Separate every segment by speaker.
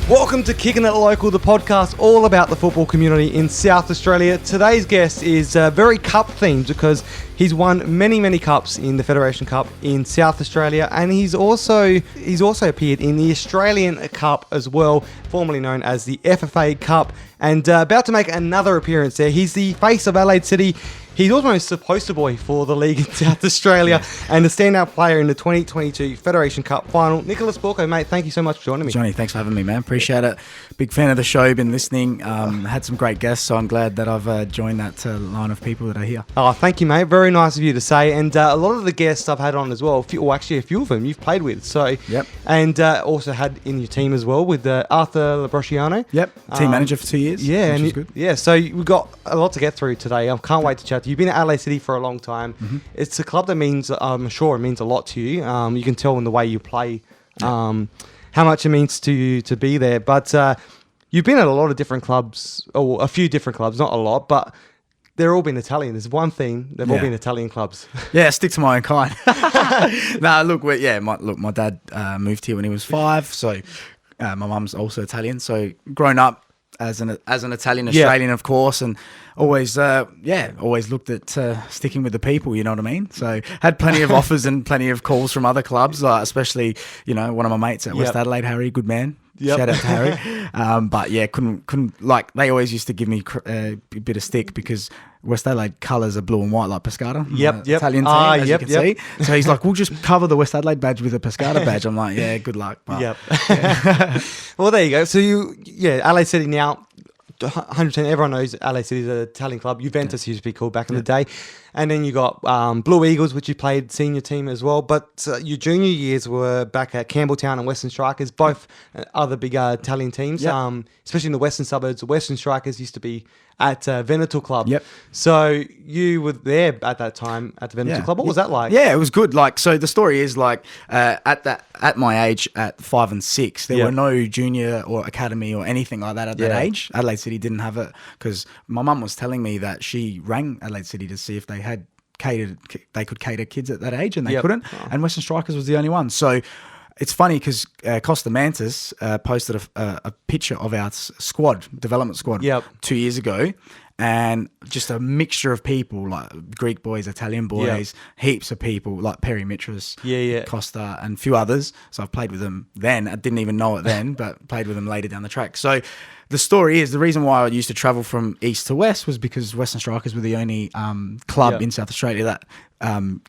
Speaker 1: Welcome to Kicking It Local, the podcast all about the football community in South Australia. Today's guest is very cup themed because he's won many cups in the Federation Cup in South Australia, and he's also appeared in the Australian Cup as well, formerly known as the FFA Cup, and about to make another appearance there. He's the face of Adelaide City. He's almost the poster boy for the league in South Australia and the standout player in the 2022 Federation Cup final. Nicholas Bucco, mate, thank you so much for joining me.
Speaker 2: Johnny, thanks for having me, man. Appreciate it. Big fan of the show, been listening. Had some great guests, so I'm glad that I've joined that line of people that are here.
Speaker 1: Oh, thank you, mate. Very nice of you to say. And a lot of the guests I've had on as well, actually a few of them you've played with. So,
Speaker 2: yep.
Speaker 1: And also had in your team as well with Arthur Labrosciano.
Speaker 2: Yep, team manager for 2 years.
Speaker 1: Yeah,
Speaker 2: which
Speaker 1: and
Speaker 2: is good.
Speaker 1: Yeah, so we've got a lot to get through today. I can't wait to chat to you. You've been at Adelaide City for a long time. Mm-hmm. It's a club that means, I'm sure it means a lot to you. You can tell in the way you play how much it means to you to be there. But you've been at a lot of different clubs, or a few different clubs, not a lot, but they're all been Italian. There's one thing, they've all been Italian clubs.
Speaker 2: Yeah, stick to my own kind. My dad moved here when he was 5, so my mum's also Italian. So grown up as an Italian Australian, of course, and always looked at sticking with the people, you know what I mean? So had plenty of offers and plenty of calls from other clubs, especially, one of my mates at West Adelaide, Harry, good man. Yep. Shout out to Harry. But yeah, couldn't like, they always used to give me a bit of stick because West Adelaide colours are blue and white like Pescara.
Speaker 1: Yep.
Speaker 2: Italian team, as you can see. So he's like, we'll just cover the West Adelaide badge with a Pescara badge. I'm like, yeah, good luck. But,
Speaker 1: yeah. Well, there you go. So Adelaide City now, 100%, everyone knows Adelaide City is an Italian club. Juventus used to be called back in the day. And then you got Blue Eagles, which you played senior team as well. But your junior years were back at Campbelltown and Western Strikers, both other big Italian teams, especially in the Western suburbs. The Western Strikers used to be at Veneto Club. Yep. So you were there at that time at the Veneto Club. What was that like?
Speaker 2: Yeah, it was good. Like, so the story is like at my age, at 5 and 6, there were no junior or academy or anything like that at that age. Adelaide City didn't have it because my mum was telling me that she rang Adelaide City to see if they could cater kids at that age, and they couldn't. Oh. And Western Strikers was the only one. So it's funny because Costa Mantis posted a picture of our development squad 2 years ago, and just a mixture of people, like Greek boys, Italian boys, heaps of people, like Perry Mitras, Costa, and a few others. So I've played with them then. I didn't even know it then, but played with them later down the track. So the story is, the reason why I used to travel from east to west was because Western Strikers were the only club in South Australia that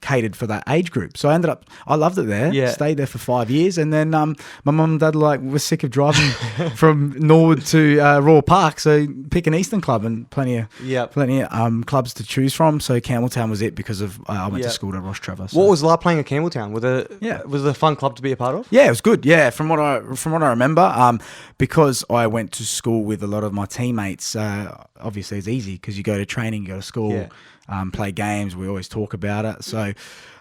Speaker 2: catered for that age group. So I loved it there, stayed there for 5 years, and then my mum and dad were sick of driving from Norwood to Royal Park, so pick an Eastern club, and plenty of clubs to choose from. So Campbelltown was it because of I went to school to Ross Trevor. So.
Speaker 1: What was it like playing at Campbelltown? Was it a fun club to be a part of?
Speaker 2: Yeah, it was good. Yeah, from what I remember, because I went to school with a lot of my teammates. Obviously, it's easy because you go to training, you go to school. Play games, we always talk about it. So,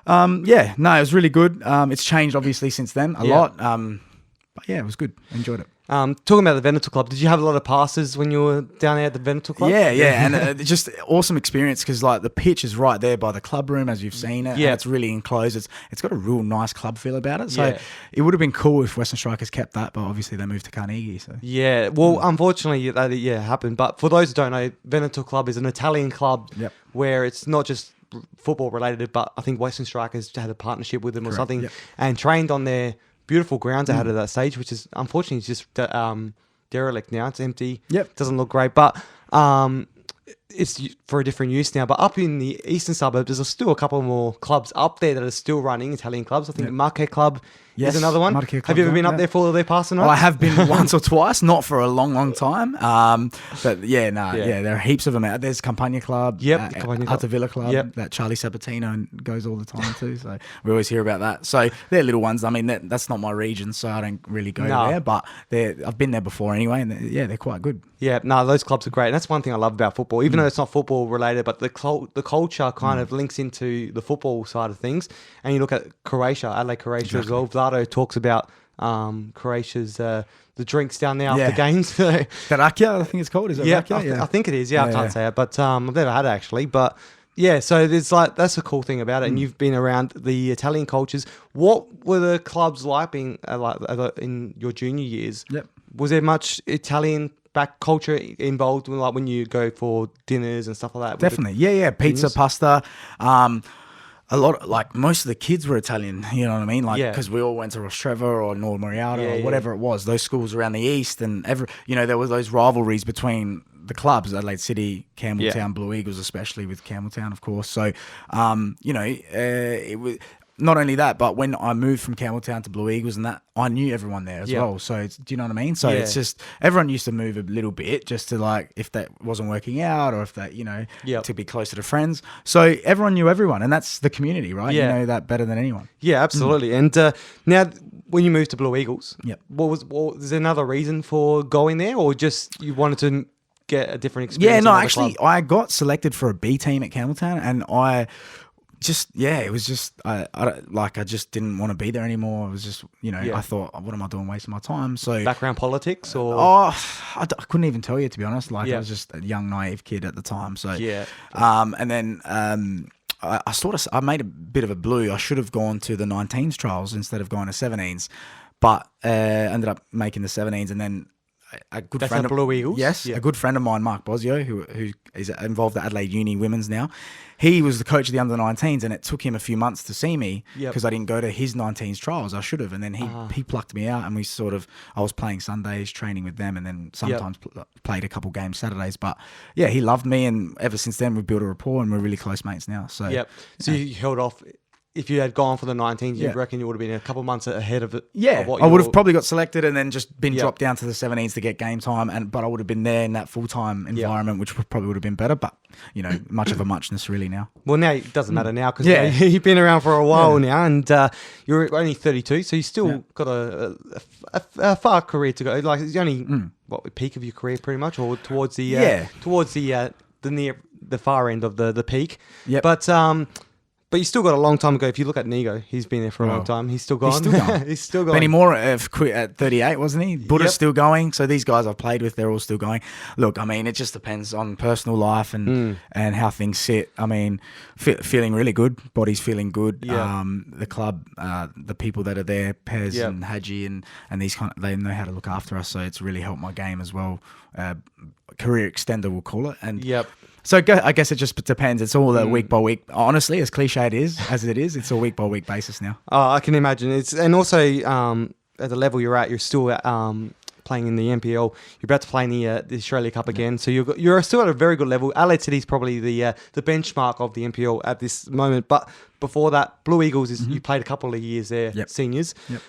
Speaker 2: it was really good. It's changed, obviously, since then a lot. But yeah, it was good. Enjoyed it.
Speaker 1: Talking about the Veneto Club, did you have a lot of passes when you were down there at the Veneto Club?
Speaker 2: Yeah, and just awesome experience because the pitch is right there by the club room, as you've seen it. Yeah, it's really enclosed. It's got a real nice club feel about it. So it would have been cool if Western Strikers kept that, but obviously they moved to Carnegie. So
Speaker 1: unfortunately that happened. But for those who don't know, Veneto Club is an Italian club where it's not just football related, but I think Western Strikers had a partnership with them or something, and trained on their beautiful grounds ahead of that stage, which is unfortunately just derelict now. It's empty. Yep. Doesn't look great, but it's for a different use now. But up in the eastern suburbs, there's still a couple more clubs up there that are still running, Italian clubs. I think Marquette Club is another one. Have you ever been up there for their passing nights?
Speaker 2: I have been once or twice, not for a long time. But there are heaps of them out. There's Campagna Club, Alta Villa Club, that Charlie Sabatino goes all the time too. So we always hear about that. So they're little ones. I mean, that's not my region, so I don't really go there. But I've been there before anyway, and they're quite good.
Speaker 1: Yeah, those clubs are great. And that's one thing I love about football, even though it's not football related, but the culture kind of links into the football side of things. And you look at Adelaide Croatia as well. Vlado talks about Croatia's the drinks down there after games.
Speaker 2: Rakia, I think it's called. Is it Rakia?
Speaker 1: I think it is. I can't say it, but I've never had it actually. But Yeah, so there's that's a cool thing about it, and you've been around the Italian cultures. What were the clubs like being in your junior years?
Speaker 2: Yep.
Speaker 1: Was there much Italian back culture involved with, like, when you go for dinners and stuff like that?
Speaker 2: Definitely. Yeah. Pizza, pasta. A lot, like most of the kids were Italian, you know what I mean? Like, because we all went to Rostreva or Nord Moriata or whatever it was, those schools around the east, and there were those rivalries between the clubs, Adelaide City, Campbelltown, Blue Eagles, especially with Campbelltown, of course. So, it was not only that, but when I moved from Campbelltown to Blue Eagles and that, I knew everyone there as well. So, do you know what I mean? So it's just, everyone used to move a little bit just to, like, if that wasn't working out or if that, to be closer to friends. So everyone knew everyone, and that's the community, right? You know that better than anyone.
Speaker 1: Yeah, absolutely. And now, when you moved to Blue Eagles,
Speaker 2: Yep.
Speaker 1: was there another reason for going there, or just you wanted to get a different experience?
Speaker 2: Yeah, no, actually, I got selected for a B team at Campbelltown, and it was just, I just didn't want to be there anymore. It was just, I thought, what am I doing wasting my time? So
Speaker 1: background politics, or?
Speaker 2: I couldn't even tell you, to be honest. Like, I was just a young, naive kid at the time. So, and then, I made a bit of a blue. I should have gone to the 19s trials instead of going to 17s, but ended up making the 17s, and then a good friend of
Speaker 1: Blue Eagles.
Speaker 2: Yes, a good friend of mine, Mark Bosio, who is involved at Adelaide Uni Women's now. He was the coach of the under-19s, and it took him a few months to see me because I didn't go to his 19s trials. I should have, and then he plucked me out, and I was playing Sundays, training with them, and then sometimes played a couple games Saturdays. But yeah, he loved me, and ever since then we've built a rapport, and we're really close mates now. So
Speaker 1: so you held off. If you had gone for the 19s, you reckon you would have been a couple of months ahead of it?
Speaker 2: Yeah, I would have probably got selected and then just been dropped down to the 17s to get game time. But I would have been there in that full-time environment, which probably would have been better. But, much of a muchness really now.
Speaker 1: Well, now it doesn't matter now because you've been around for a while now, and you're only 32, so you still got a far career to go. Like, it's only the peak of your career, pretty much, or towards the far end of the peak. Yeah, But you still got a long time to go. If you look at Nigo, he's been there for a long time. He's still gone.
Speaker 2: He's still going.
Speaker 1: He's still going.
Speaker 2: Benny Moore quit at 38, wasn't he? Buddha's still going. So these guys I've played with, they're all still going. Look, I mean, it just depends on personal life and how things sit. I mean, feeling really good. Body's feeling good. Yeah. The club, the people that are there, Pez and Haji and these they know how to look after us. So it's really helped my game as well. Career extender, we'll call it. And so I guess it just depends. It's all week by week. Honestly, as cliche as it is, it's a week by week basis now.
Speaker 1: Oh, I can imagine. And also at the level you're at, you're still playing in the NPL. You're about to play in the Australia Cup again. So you're still at a very good level. Adelaide City is probably the benchmark of the NPL at this moment. But before that, Blue Eagles you played a couple of years there, seniors. Yep.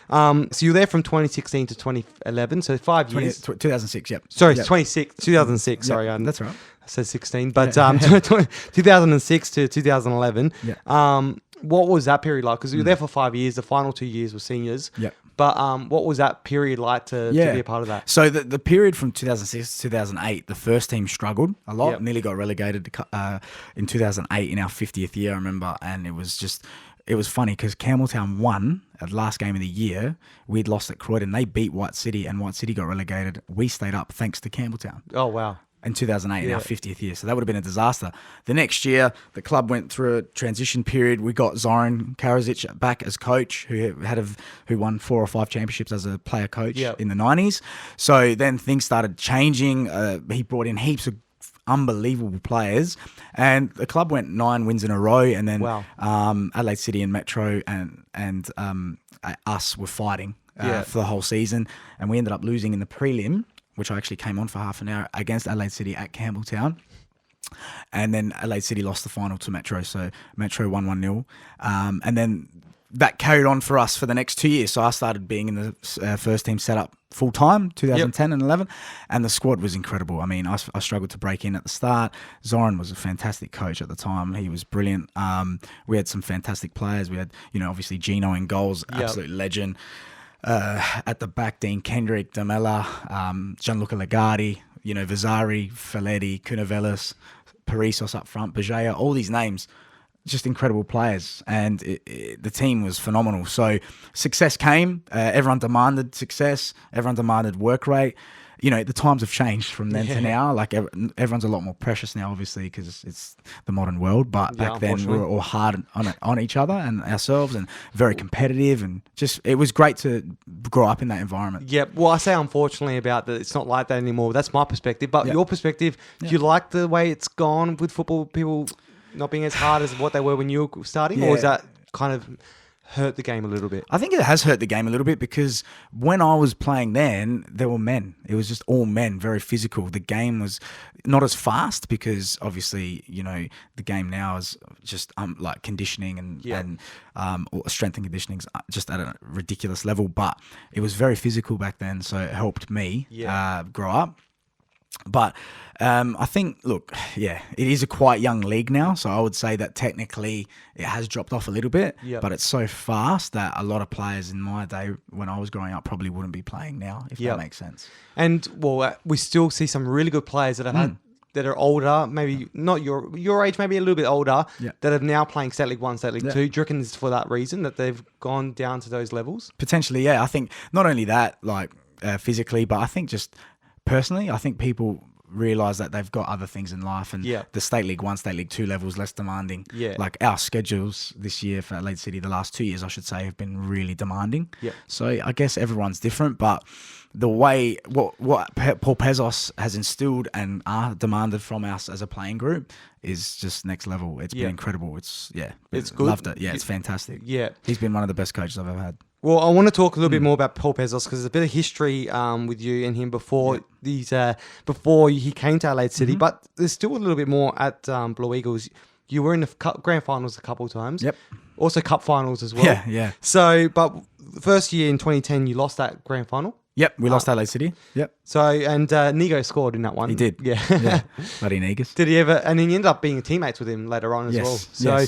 Speaker 1: So you're there from 2016 to 2011, so 5 years.
Speaker 2: 2006. Yep.
Speaker 1: Sorry, 2006. Sorry,
Speaker 2: that's right.
Speaker 1: I said 16, but 2006 to 2011. Yeah. What was that period like? Because you were there for 5 years. The final 2 years were seniors. Yeah. But what was that period like to be a part of that?
Speaker 2: So the period from 2006 to 2008, the first team struggled a lot. Yep. Nearly got relegated in 2008 in our 50th year, I remember. And it was funny because Campbelltown won at the last game of the year. We'd lost at Croydon. They beat White City, and White City got relegated. We stayed up thanks to Campbelltown.
Speaker 1: Oh, wow.
Speaker 2: In 2008, in our 50th year. So that would have been a disaster. The next year, the club went through a transition period. We got Zoran Karadzic back as coach, who won 4 or 5 championships as a player coach in the 90s. So then things started changing. He brought in heaps of unbelievable players, and the club went 9 wins in a row. And then Adelaide City and Metro and us were fighting for the whole season, and we ended up losing in the prelim, which I actually came on for half an hour against Adelaide City at Campbelltown. And then Adelaide City lost the final to Metro. So Metro won 1-0. And then that carried on for us for the next 2 years. So I started being in the first team setup full time, 2010 and 11. And the squad was incredible. I mean, I struggled to break in at the start. Zoran was a fantastic coach at the time. He was brilliant. We had some fantastic players. We had, obviously Gino in goals, absolute legend. At the back, Dean Kendrick, Damela, Gianluca Lagardi, Vasari, Faletti, Cunavelis, Parisos up front, Bajaya, all these names, just incredible players. And the team was phenomenal. So success came. Everyone demanded success. Everyone demanded work rate. the times have changed from then to now. Like everyone's a lot more precious now, obviously, because it's the modern world. But back then we were all hard on each other and ourselves, and very competitive, and just it was great to grow up in that environment.
Speaker 1: Yeah, well, I say unfortunately about that. It's not like that anymore. That's my perspective. But your perspective, do you like the way it's gone with football? People not being as hard as what they were when you were starting, or is that kind of hurt the game a little bit?
Speaker 2: I think it has hurt the game a little bit, because when I was playing then, there were men. It was just all men, very physical. The game was not as fast because obviously, the game now is just like conditioning and strength and conditioning just at a ridiculous level. But it was very physical back then, so it helped me grow up. But I think, it is a quite young league now. So I would say that technically it has dropped off a little bit, but it's so fast that a lot of players in my day when I was growing up probably wouldn't be playing now, if that makes sense.
Speaker 1: And, we still see some really good players that have had that are older, maybe not your age, maybe a little bit older, that are now playing State League 1, State League 2. Do you reckon it's for that reason that they've gone down to those levels?
Speaker 2: Potentially, yeah. I think not only that, physically, but I think just personally, I think people realise that they've got other things in life, and the State League 1, State League 2 level is less demanding. Like our schedules this year for Adelaide City, the last 2 years, I should say, have been really demanding. So I guess everyone's different, but the way what Paul Pezos has instilled and demanded from us as a playing group is just next level. It's been incredible. It's good. Loved it. Yeah, it's fantastic. Yeah, he's been one of the best coaches I've ever had.
Speaker 1: Well, I want to talk a little bit more about Paul Pezos, because there's a bit of history with you and him before before he came to Adelaide City, but there's still a little bit more at Blue Eagles. You were in the grand finals a couple of times. Yep. Also cup finals as well.
Speaker 2: Yeah.
Speaker 1: So, but the first year in 2010, you lost that grand final.
Speaker 2: Yep, we lost Adelaide City. Yep.
Speaker 1: So, and Nigo scored in that one.
Speaker 2: He did.
Speaker 1: Yeah.
Speaker 2: Bloody Negus.
Speaker 1: Did he ever? And then you ended up being teammates with him later on as well. So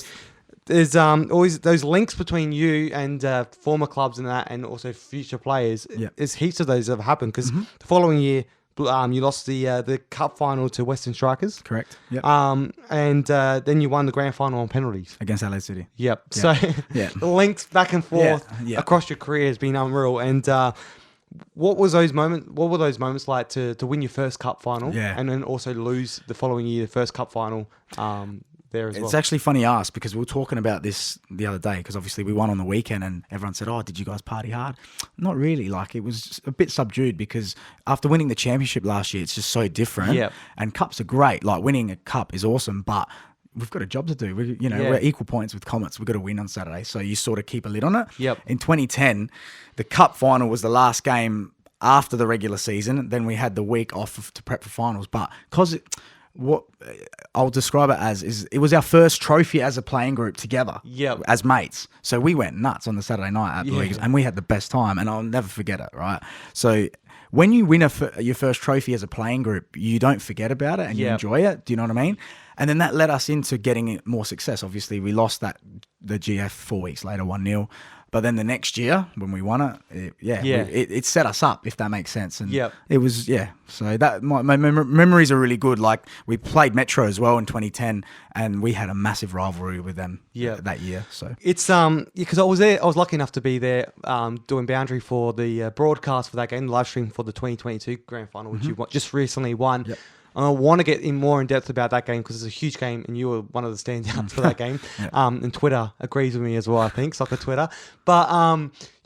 Speaker 1: there's always those links between you and former clubs and that, and also future players. There's heaps of those that have happened, because the following year, you lost the cup final to Western Strikers.
Speaker 2: Correct. Yep.
Speaker 1: And then you won the grand final on penalties
Speaker 2: against Adelaide City.
Speaker 1: Yep. So the links back and forth across your career has been unreal. And what were those moments like to win your first cup final, and then also lose the following year the first cup final there as well?
Speaker 2: It's actually funny you ask, because we were talking about this the other day, because obviously we won on the weekend and everyone said, "Oh, did you guys party hard?" Not really. It was a bit subdued, because after winning the championship last year, it's just so different. And cups are great. Winning a cup is awesome, but we've got a job to do. We're equal points with Comets. We've got to win on Saturday. So you sort of keep a lid on it. In 2010, the cup final was the last game after the regular season. Then we had the week off to prep for finals. But because what I'll describe it as is it was our first trophy as a playing group together, as mates. So we went nuts on the Saturday night at Blue Eagles, and we had the best time, and I'll never forget it, right? So when you win your first trophy as a playing group, you don't forget about it and you enjoy it. Do you know what I mean? And then that led us into getting more success. Obviously, we lost the GF 4 weeks later, 1-0. But then the next year, when we won it, it set us up, if that makes sense. And it was, so that my memories are really good. We played Metro as well in 2010, and we had a massive rivalry with them that year. So
Speaker 1: it's because I was there, I was lucky enough to be there doing boundary for the broadcast for that game, the live stream for the 2022 grand final, which you just recently won. And I want to get more in depth about that game, because it's a huge game, and you were one of the standouts for that game. And Twitter agrees with me as well, I think, soccer Twitter. But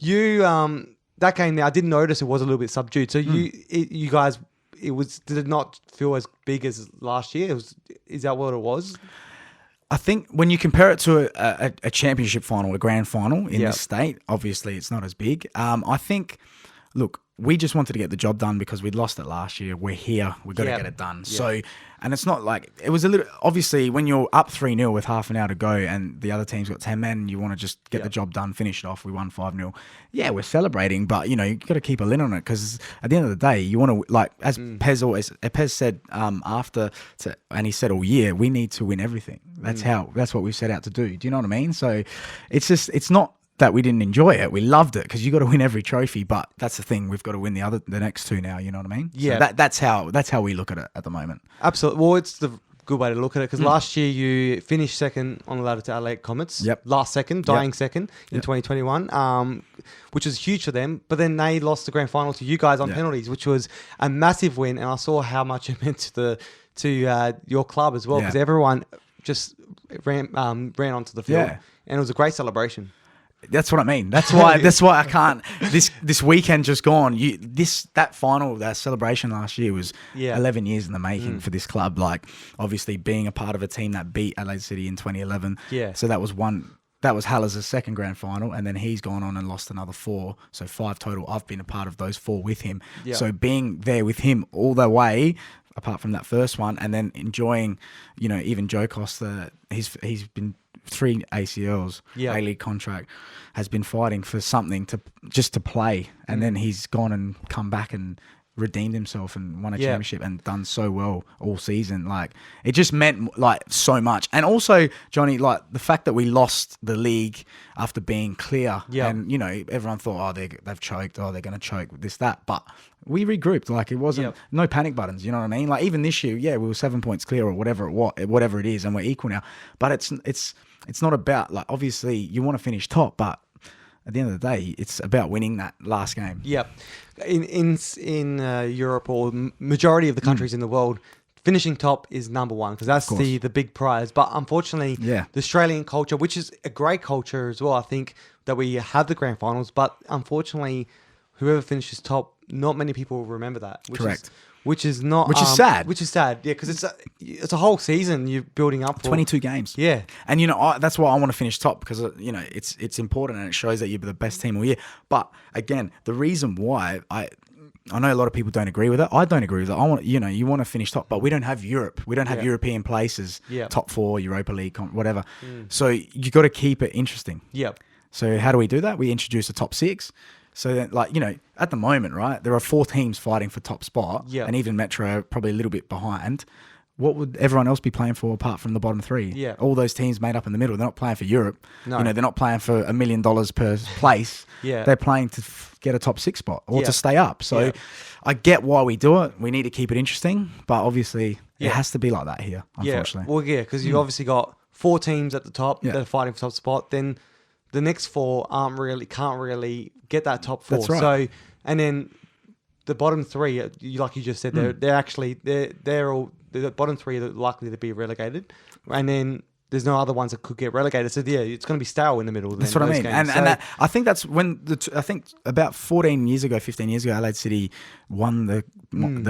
Speaker 1: that game there, I did notice it was a little bit subdued. So you guys, did it not feel as big as last year? Is that what it was?
Speaker 2: I think when you compare it to a championship final, a grand final in this state, obviously it's not as big. I think, look, we just wanted to get the job done because we'd lost it last year. We're here. We've got to get it done. So, and it's not it was a little, obviously when you're up 3-0 with half an hour to go and the other team's got 10 men, you want to just get the job done, finish it off. We won 5-0. Yeah, we're celebrating, but you've got to keep a lid on it, because at the end of the day, you want to, as Pez said after, and he said all year, we need to win everything. That's what we've set out to do. Do you know what I mean? So it's not that we didn't enjoy it. We loved it, because you got to win every trophy, but that's the thing. We've got to win the next two now. You know what I mean? Yeah. So that's how we look at it at the moment.
Speaker 1: Absolutely. Well, it's the good way to look at it because last year you finished second on the ladder to Adelaide Comets.
Speaker 2: Yep.
Speaker 1: Last second, dying second in 2021, which was huge for them. But then they lost the grand final to you guys on penalties, which was a massive win. And I saw how much it meant to your club as well because everyone just ran onto the field, and it was a great celebration.
Speaker 2: That's what I mean. That's why I can't. This weekend just gone. That celebration last year was 11 years in the making for this club. Like obviously being a part of a team that beat Adelaide City in 2011. Yeah. So that was Haller's second grand final, and then he's gone on and lost another 4. So 5 total. I've been a part of those 4 with him. Yeah. So being there with him all the way, apart from that first one, and then enjoying, even Joe Costa, he's been 3 ACLs, A-League contract, has been fighting for something to play, and then he's gone and come back and redeemed himself and won a championship and done so well all season. Like it just meant like so much. And also, Johnny, like the fact that we lost the league after being clear, and everyone thought, they've choked, they're going to choke this, that, but we regrouped. Like it wasn't no panic buttons. You know what I mean? Like even this year, we were 7 points clear or whatever it is, and we're equal now. But it's not about, like, obviously you want to finish top, but at the end of the day, it's about winning that last game. Yep.
Speaker 1: In Europe or majority of the countries in the world, finishing top is number one because that's the big prize. But unfortunately, the Australian culture, which is a great culture as well, I think that we have the grand finals. But unfortunately, whoever finishes top, not many people will remember that.
Speaker 2: Correct.
Speaker 1: Which is sad. Which is sad, because it's a whole season you're building up for.
Speaker 2: 22 games.
Speaker 1: Yeah.
Speaker 2: And, that's why I want to finish top because, it's important and it shows that you're the best team all year. But, again, the reason why I know a lot of people don't agree with it. I don't agree with it. I want, you want to finish top, but we don't have Europe. We don't have European places, top 4, Europa League, whatever. So you got to keep it interesting.
Speaker 1: Yep.
Speaker 2: So how do we do that? We introduce a top 6. So then, at the moment, right, there are 4 teams fighting for top spot, and even Metro probably a little bit behind. What would everyone else be playing for apart from the bottom 3? Yeah, all those teams made up in the middle. They're not playing for Europe. No, they're not playing for $1 million per place. They're playing to get a top 6 spot or to stay up. So I get why we do it. We need to keep it interesting, but obviously it has to be like that here. Unfortunately,
Speaker 1: because you obviously got 4 teams at the top that are fighting for top spot. Then the next 4 can't really get that top 4.
Speaker 2: That's right.
Speaker 1: So, and then the bottom 3, like you just said, they're all the bottom 3 are likely to be relegated, and then there's no other ones that could get relegated. So it's going to be stale in the middle.
Speaker 2: That's what I mean. Games. And that, I think that's when I think about 15 years ago, Adelaide City won the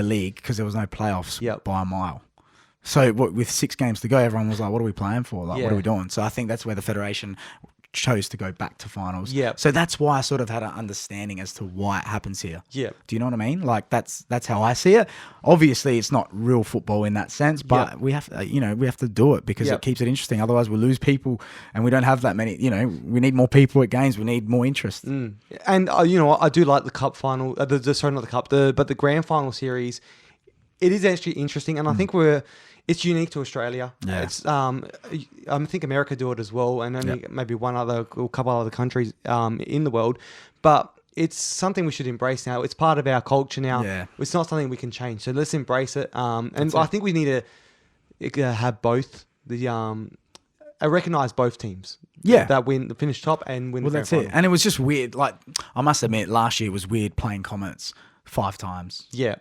Speaker 2: league because there was no playoffs by a mile. So with 6 games to go, everyone was like, "What are we playing for? Like, what are we doing?" So I think that's where the federation chose to go back to finals. Yeah. So that's why I sort of had an understanding as to why it happens here. Yeah. Do you know what I mean? Like that's how I see it. Obviously, it's not real football in that sense, but we have to do it because it keeps it interesting. Otherwise, we'll lose people, and we don't have that many. We need more people at games. We need more interest. And
Speaker 1: I do like the cup final. Not the cup, but the grand final series. It is actually interesting, and I think it's unique to Australia. Yeah. It's I think America do it as well, and only maybe a couple other countries in the world. But it's something we should embrace now. It's part of our culture now. Yeah. It's not something we can change. So let's embrace it. And I think we need to have both recognize both teams. Yeah. That finish top and win the grand final.
Speaker 2: And it was just weird. Like I must admit, last year was weird playing Comets 5 times.
Speaker 1: Yeah.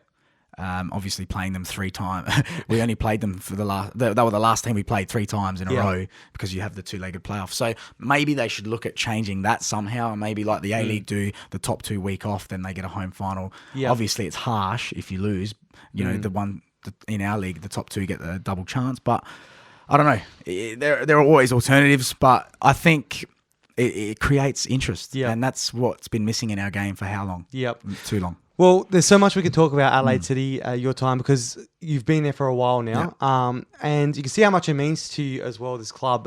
Speaker 2: Obviously playing them 3 times. We only played them for the last. That were the last team we played 3 times in a row because you have the 2-legged playoff. So maybe they should look at changing that somehow. Maybe like the A-League do the top 2 week off, then they get a home final. Yeah. Obviously, it's harsh if you lose. In our league, the top 2 get the double chance. But I don't know. There are always alternatives, but I think it creates interest, and that's what's been missing in our game for how long? Too long.
Speaker 1: Well, there's so much we can talk about Adelaide City, your time, because you've been there for a while now, and you can see how much it means to you as well, this club.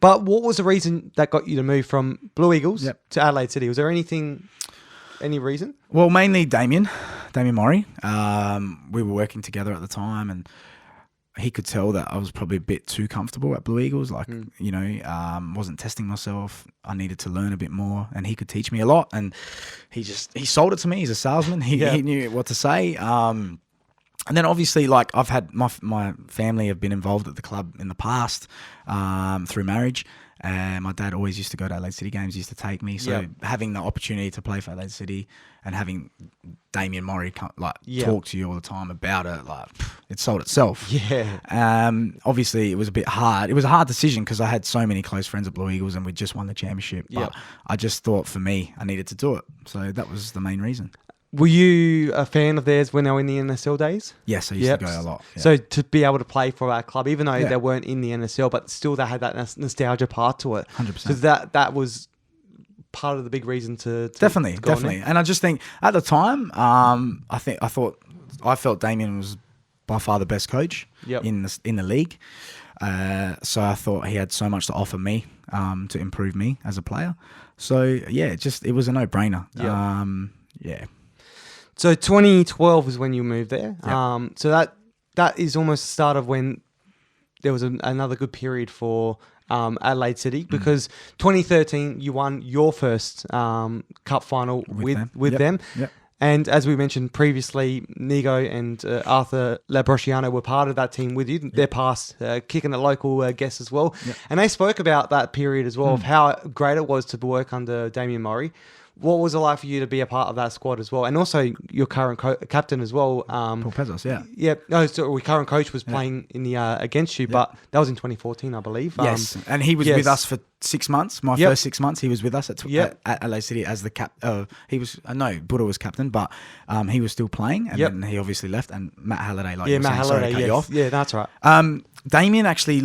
Speaker 1: But what was the reason that got you to move from Blue Eagles to Adelaide City? Was there any reason?
Speaker 2: Well, mainly Damian Mori. We were working together at the time, and he could tell that I was probably a bit too comfortable at Blue Eagles. Like, wasn't testing myself. I needed to learn a bit more, and he could teach me a lot. And he sold it to me. He's a salesman. He knew what to say. And then obviously, like, I've had my family have been involved at the club in the past through marriage. And my dad always used to go to Adelaide City games, used to take me. So having the opportunity to play for Adelaide City and having Damian Mori talk to you all the time about it, like, it sold itself.
Speaker 1: Yeah.
Speaker 2: Obviously, it was a bit hard. It was a hard decision because I had so many close friends at Blue Eagles and we just won the championship. But I just thought for me, I needed to do it. So that was the main reason.
Speaker 1: Were you a fan of theirs when they were in the NSL days?
Speaker 2: Yes, I used to go a lot. Yeah.
Speaker 1: So to be able to play for our club, even though they weren't in the NSL, but still they had that nostalgia part to it.
Speaker 2: 100%.
Speaker 1: Because that was part of the big reason to
Speaker 2: definitely. And I just think at the time, I felt Damian was by far the best coach in the league. So I thought he had so much to offer me to improve me as a player. So yeah, it was a no-brainer.
Speaker 1: So 2012 is when you moved there.
Speaker 2: Yep.
Speaker 1: So that is almost the start of when there was another good period for Adelaide City, because 2013 you won your first cup final with them.
Speaker 2: Yep.
Speaker 1: And as we mentioned previously, Nigo and Arthur Labrosciano were part of that team with you. They're past kicking a local guest as well.
Speaker 2: Yep.
Speaker 1: And they spoke about that period as well, of how great it was to work under Damian Mori. What was it like for you to be a part of that squad as well? And also your current captain as well.
Speaker 2: Paul Pezos,
Speaker 1: Yeah. No, so your current coach was playing in the against you, but that was in 2014, I believe.
Speaker 2: Yes, and he was with us for 6 months. My first 6 months, he was with us at Adelaide City as the he was Buddha was captain, but he was still playing, and then he obviously left. And Matt Halliday, cut you off.
Speaker 1: Yeah, that's right.
Speaker 2: Damien actually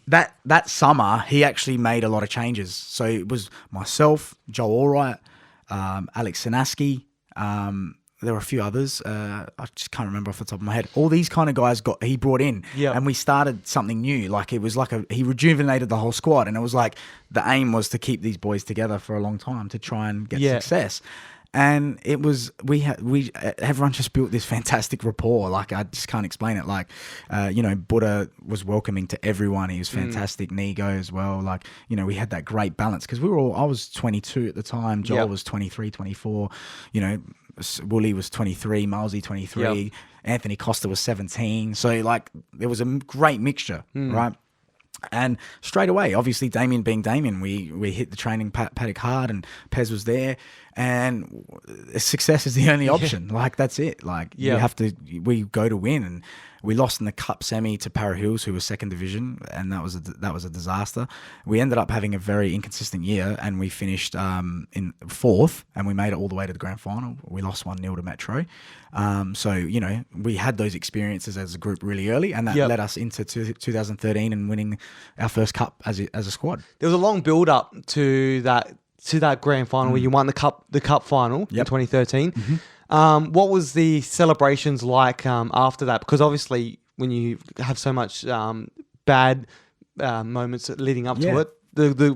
Speaker 2: that summer he actually made a lot of changes. So it was myself, Joe Allwright, Alex Sinaski, there were a few others. I just can't remember off the top of my head. All these kind of guys he brought in, and we started something new. Like it was like he rejuvenated the whole squad, and it was like the aim was to keep these boys together for a long time to try and get success. And it was everyone just built this fantastic rapport. Like I just can't explain it. Like Buddha was welcoming to everyone. He was fantastic. Nigo as well. Like we had that great balance because I was 22 at the time. Joel was 23, 24. Wooly was 23. Milesy 23. Anthony Costa was 17. So like there was a great mixture, right? And straight away, obviously, Damian being Damian, we hit the training paddock hard, and Pez was there, and success is the only option. Like that's it. Like we go to win, and we lost in the cup semi to Para Hills, who was second division, and that was a disaster. We ended up having a very inconsistent year, and we finished in fourth, and we made it all the way to the grand final. We lost 1-0 to Metro. So we had those experiences as a group really early, and that led us into 2013 and winning our first cup as a squad. There
Speaker 1: was a long build up to that grand final where you won the cup final in 2013. What was the celebrations like after that? Because obviously when you have so much bad moments leading up to it,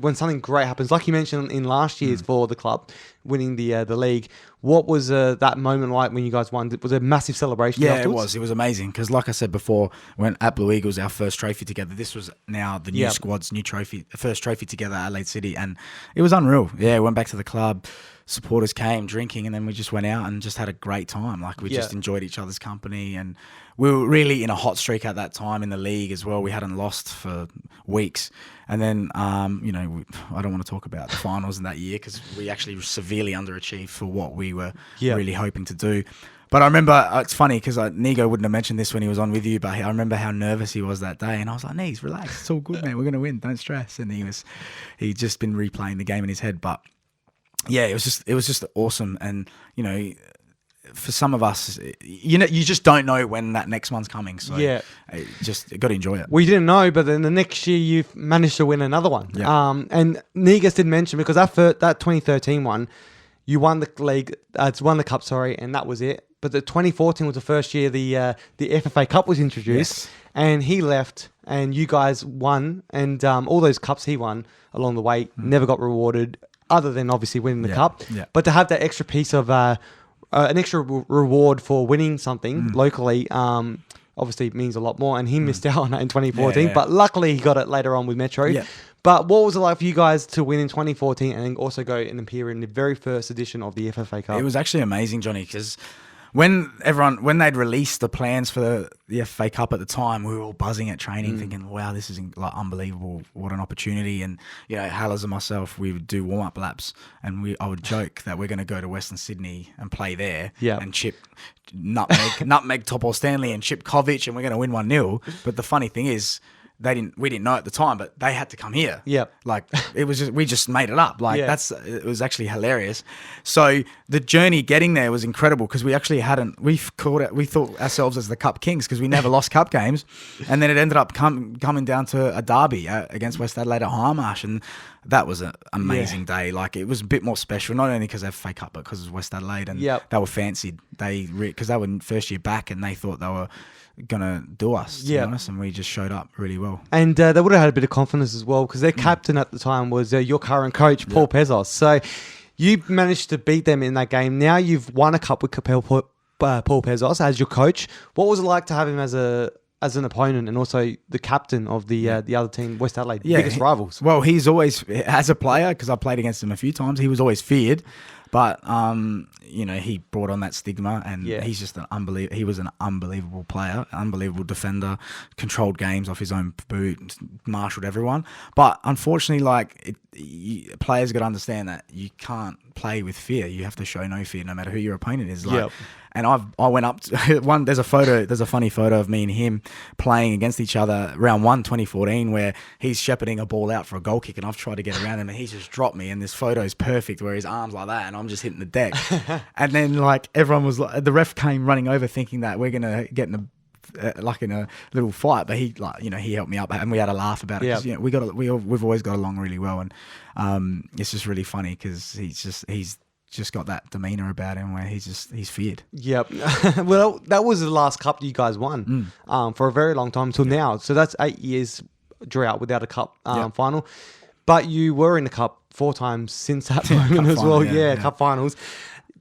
Speaker 1: when something great happens, like you mentioned in last year's for the club, winning the league, what was that moment like when you guys won? Was it a massive celebration afterwards?
Speaker 2: It was amazing because like I said before, when at Blue Eagles, our first trophy together, this was now the new squad's new trophy, first trophy together at Adelaide City, and it was unreal. Went back to the club, supporters came drinking, and then we just went out and just had a great time. Like we just enjoyed each other's company, and we were really in a hot streak at that time in the league as well. We hadn't lost for weeks. And then, I don't want to talk about the finals in that year because we actually severely underachieved for what we were really hoping to do. But I remember, it's funny because Nigo wouldn't have mentioned this when he was on with you, but I remember how nervous he was that day. And I was like, Nigs, relax. It's all good, man. We're going to win. Don't stress. And he'd just been replaying the game in his head. But yeah, it was just awesome. And, for some of us, you just don't know when that next one's coming. So just got to enjoy it.
Speaker 1: Well, you didn't know, but then the next year you've managed to win another one. Yeah. And Negus did mention, because that 2013 one, you won the league, won the cup, and that was it. But the 2014 was the first year the FFA Cup was introduced, and he left, and you guys won, and all those cups he won along the way never got rewarded, other than obviously winning the cup. Yeah. But to have that extra piece of an extra reward for winning something locally, obviously means a lot more. And he missed out on that in 2014, but luckily he got it later on with Metro. Yeah. But what was it like for you guys to win in 2014 and then also go and appear in the very first edition of the FFA Cup?
Speaker 2: It was actually amazing, Johnny, because when they'd released the plans for the FFA Cup at the time, we were all buzzing at training, thinking, "Wow, this is like unbelievable! What an opportunity!" And Hallers and myself, we would do warm up laps, and I would joke that we're going to go to Western Sydney and play there, and chip nutmeg Topor Stanley and chip Kovic, and we're going to win 1-0. But the funny thing is, we didn't know at the time, but they had to come here.
Speaker 1: Yep.
Speaker 2: Like it was we just made it up. Like it was actually hilarious. So the journey getting there was incredible because we actually we thought ourselves as the Cup Kings because we never lost Cup games. And then it ended up coming down to a derby against West Adelaide at Highmarsh, and that was an amazing day. Like it was a bit more special, not only because of FFA Cup, but because it was West Adelaide and they were fancied. Because they were first year back and they thought they were gonna do us, to be honest, and we just showed up really well.
Speaker 1: And they would have had a bit of confidence as well because their captain at the time was your current coach, Paul Pezos. So you managed to beat them in that game. Now you've won a cup with Paul Pezos as your coach. What was it like to have him as an opponent and also the captain of the other team, West Adelaide, biggest rivals?
Speaker 2: Well, he's always, as a player, because I played against him a few times, he was always feared. But, he brought on that stigma and he's just he was an unbelievable player, unbelievable defender, controlled games off his own boot, marshaled everyone. But unfortunately, players got to understand that you can't play with fear. You have to show no fear no matter who your opponent is. And I went up to there's a funny photo of me and him playing against each other round 1 2014 where he's shepherding a ball out for a goal kick and I've tried to get around him and he's just dropped me, and this photo is perfect where his arms like that and I'm just hitting the deck. And then everyone was like, the ref came running over thinking that we're gonna get in a little fight, but he helped me up and we had a laugh about it because we've always got along really well, and it's just really funny because he's just got that demeanor about him where he's feared.
Speaker 1: Yep. Well, that was the last cup you guys won for a very long time until now. So that's 8 years drought without a cup final. But you were in the cup 4 times since that moment as well. Cup finals.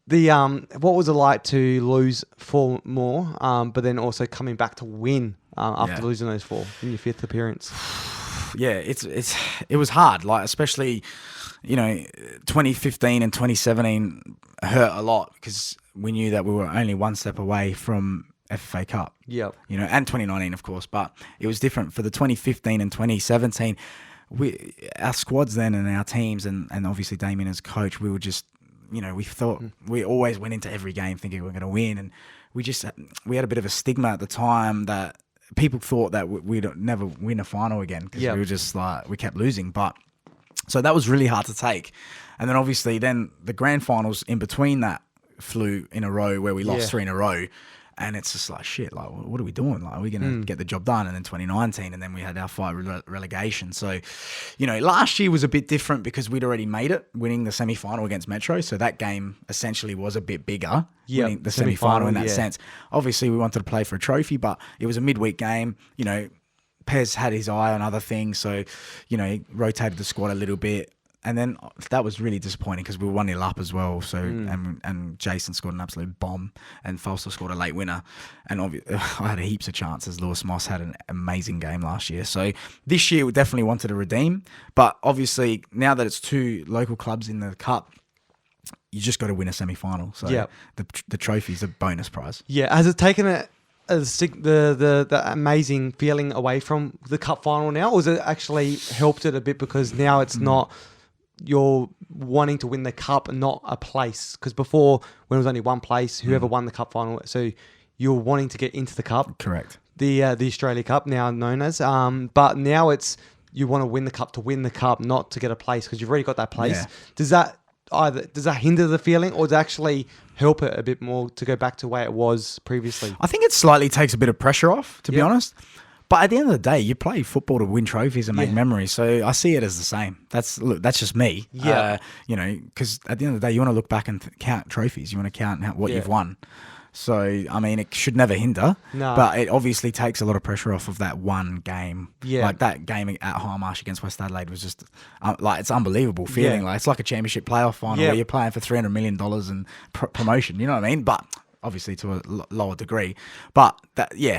Speaker 1: What was it like to lose 4 more, but then also coming back to win after losing those 4 in your 5th appearance?
Speaker 2: Yeah, it was hard, like especially 2015 and 2017 hurt a lot because we knew that we were only 1 step away from FFA Cup.
Speaker 1: Yep.
Speaker 2: And 2019 of course, but it was different for the 2015 and 2017. Our squads then and our teams and obviously Damian as coach, we were just we thought we always went into every game thinking we were going to win, and we had a bit of a stigma at the time that people thought that we'd never win a final again because we were just like we kept losing. But so that was really hard to take. And then obviously then the grand finals in between that flew in a row where we lost 3 in a row. And it's just like, shit, like, what are we doing? Like, are we going to get the job done? And then 2019, and then we had our fight relegation. So, last year was a bit different because we'd already made it, winning the semi-final against Metro. So that game essentially was a bit bigger, winning the semi-final in that sense. Obviously, we wanted to play for a trophy, but it was a midweek game. Pez had his eye on other things. So, rotated the squad a little bit. And then that was really disappointing because we were 1-0 up as well. So and Jason scored an absolute bomb, and Falster scored a late winner. And I had heaps of chances. Lewis Moss had an amazing game last year. So this year we definitely wanted to redeem. But obviously now that it's 2 local clubs in the cup, you just got to win a semi-final. So the trophy's a bonus prize. Yeah,
Speaker 1: has it taken the amazing feeling away from the cup final now, or has it actually helped it a bit because now it's not? You're wanting to win the cup and not a place, because before when it was only one place, whoever won the cup final, so you're wanting to get into the cup.
Speaker 2: Correct.
Speaker 1: The Australia Cup now known as, but now it's you want to win the cup, not to get a place because you've already got that place. Yeah. Does that hinder the feeling, or does it actually help it a bit more to go back to the way it was previously?
Speaker 2: I think it slightly takes a bit of pressure off, to be honest. But at the end of the day, you play football to win trophies and make memories. So I see it as the same. That's just me. Yeah. Because at the end of the day, you want to look back and count trophies. You want to count what you've won. So, I mean, it should never hinder. No. But it obviously takes a lot of pressure off of that one game. Yeah. Like that game at Highmarsh against West Adelaide was just, it's unbelievable feeling. Like it's like a championship playoff final where you're playing for $300 million and promotion. You know what I mean? But obviously to a lower degree, but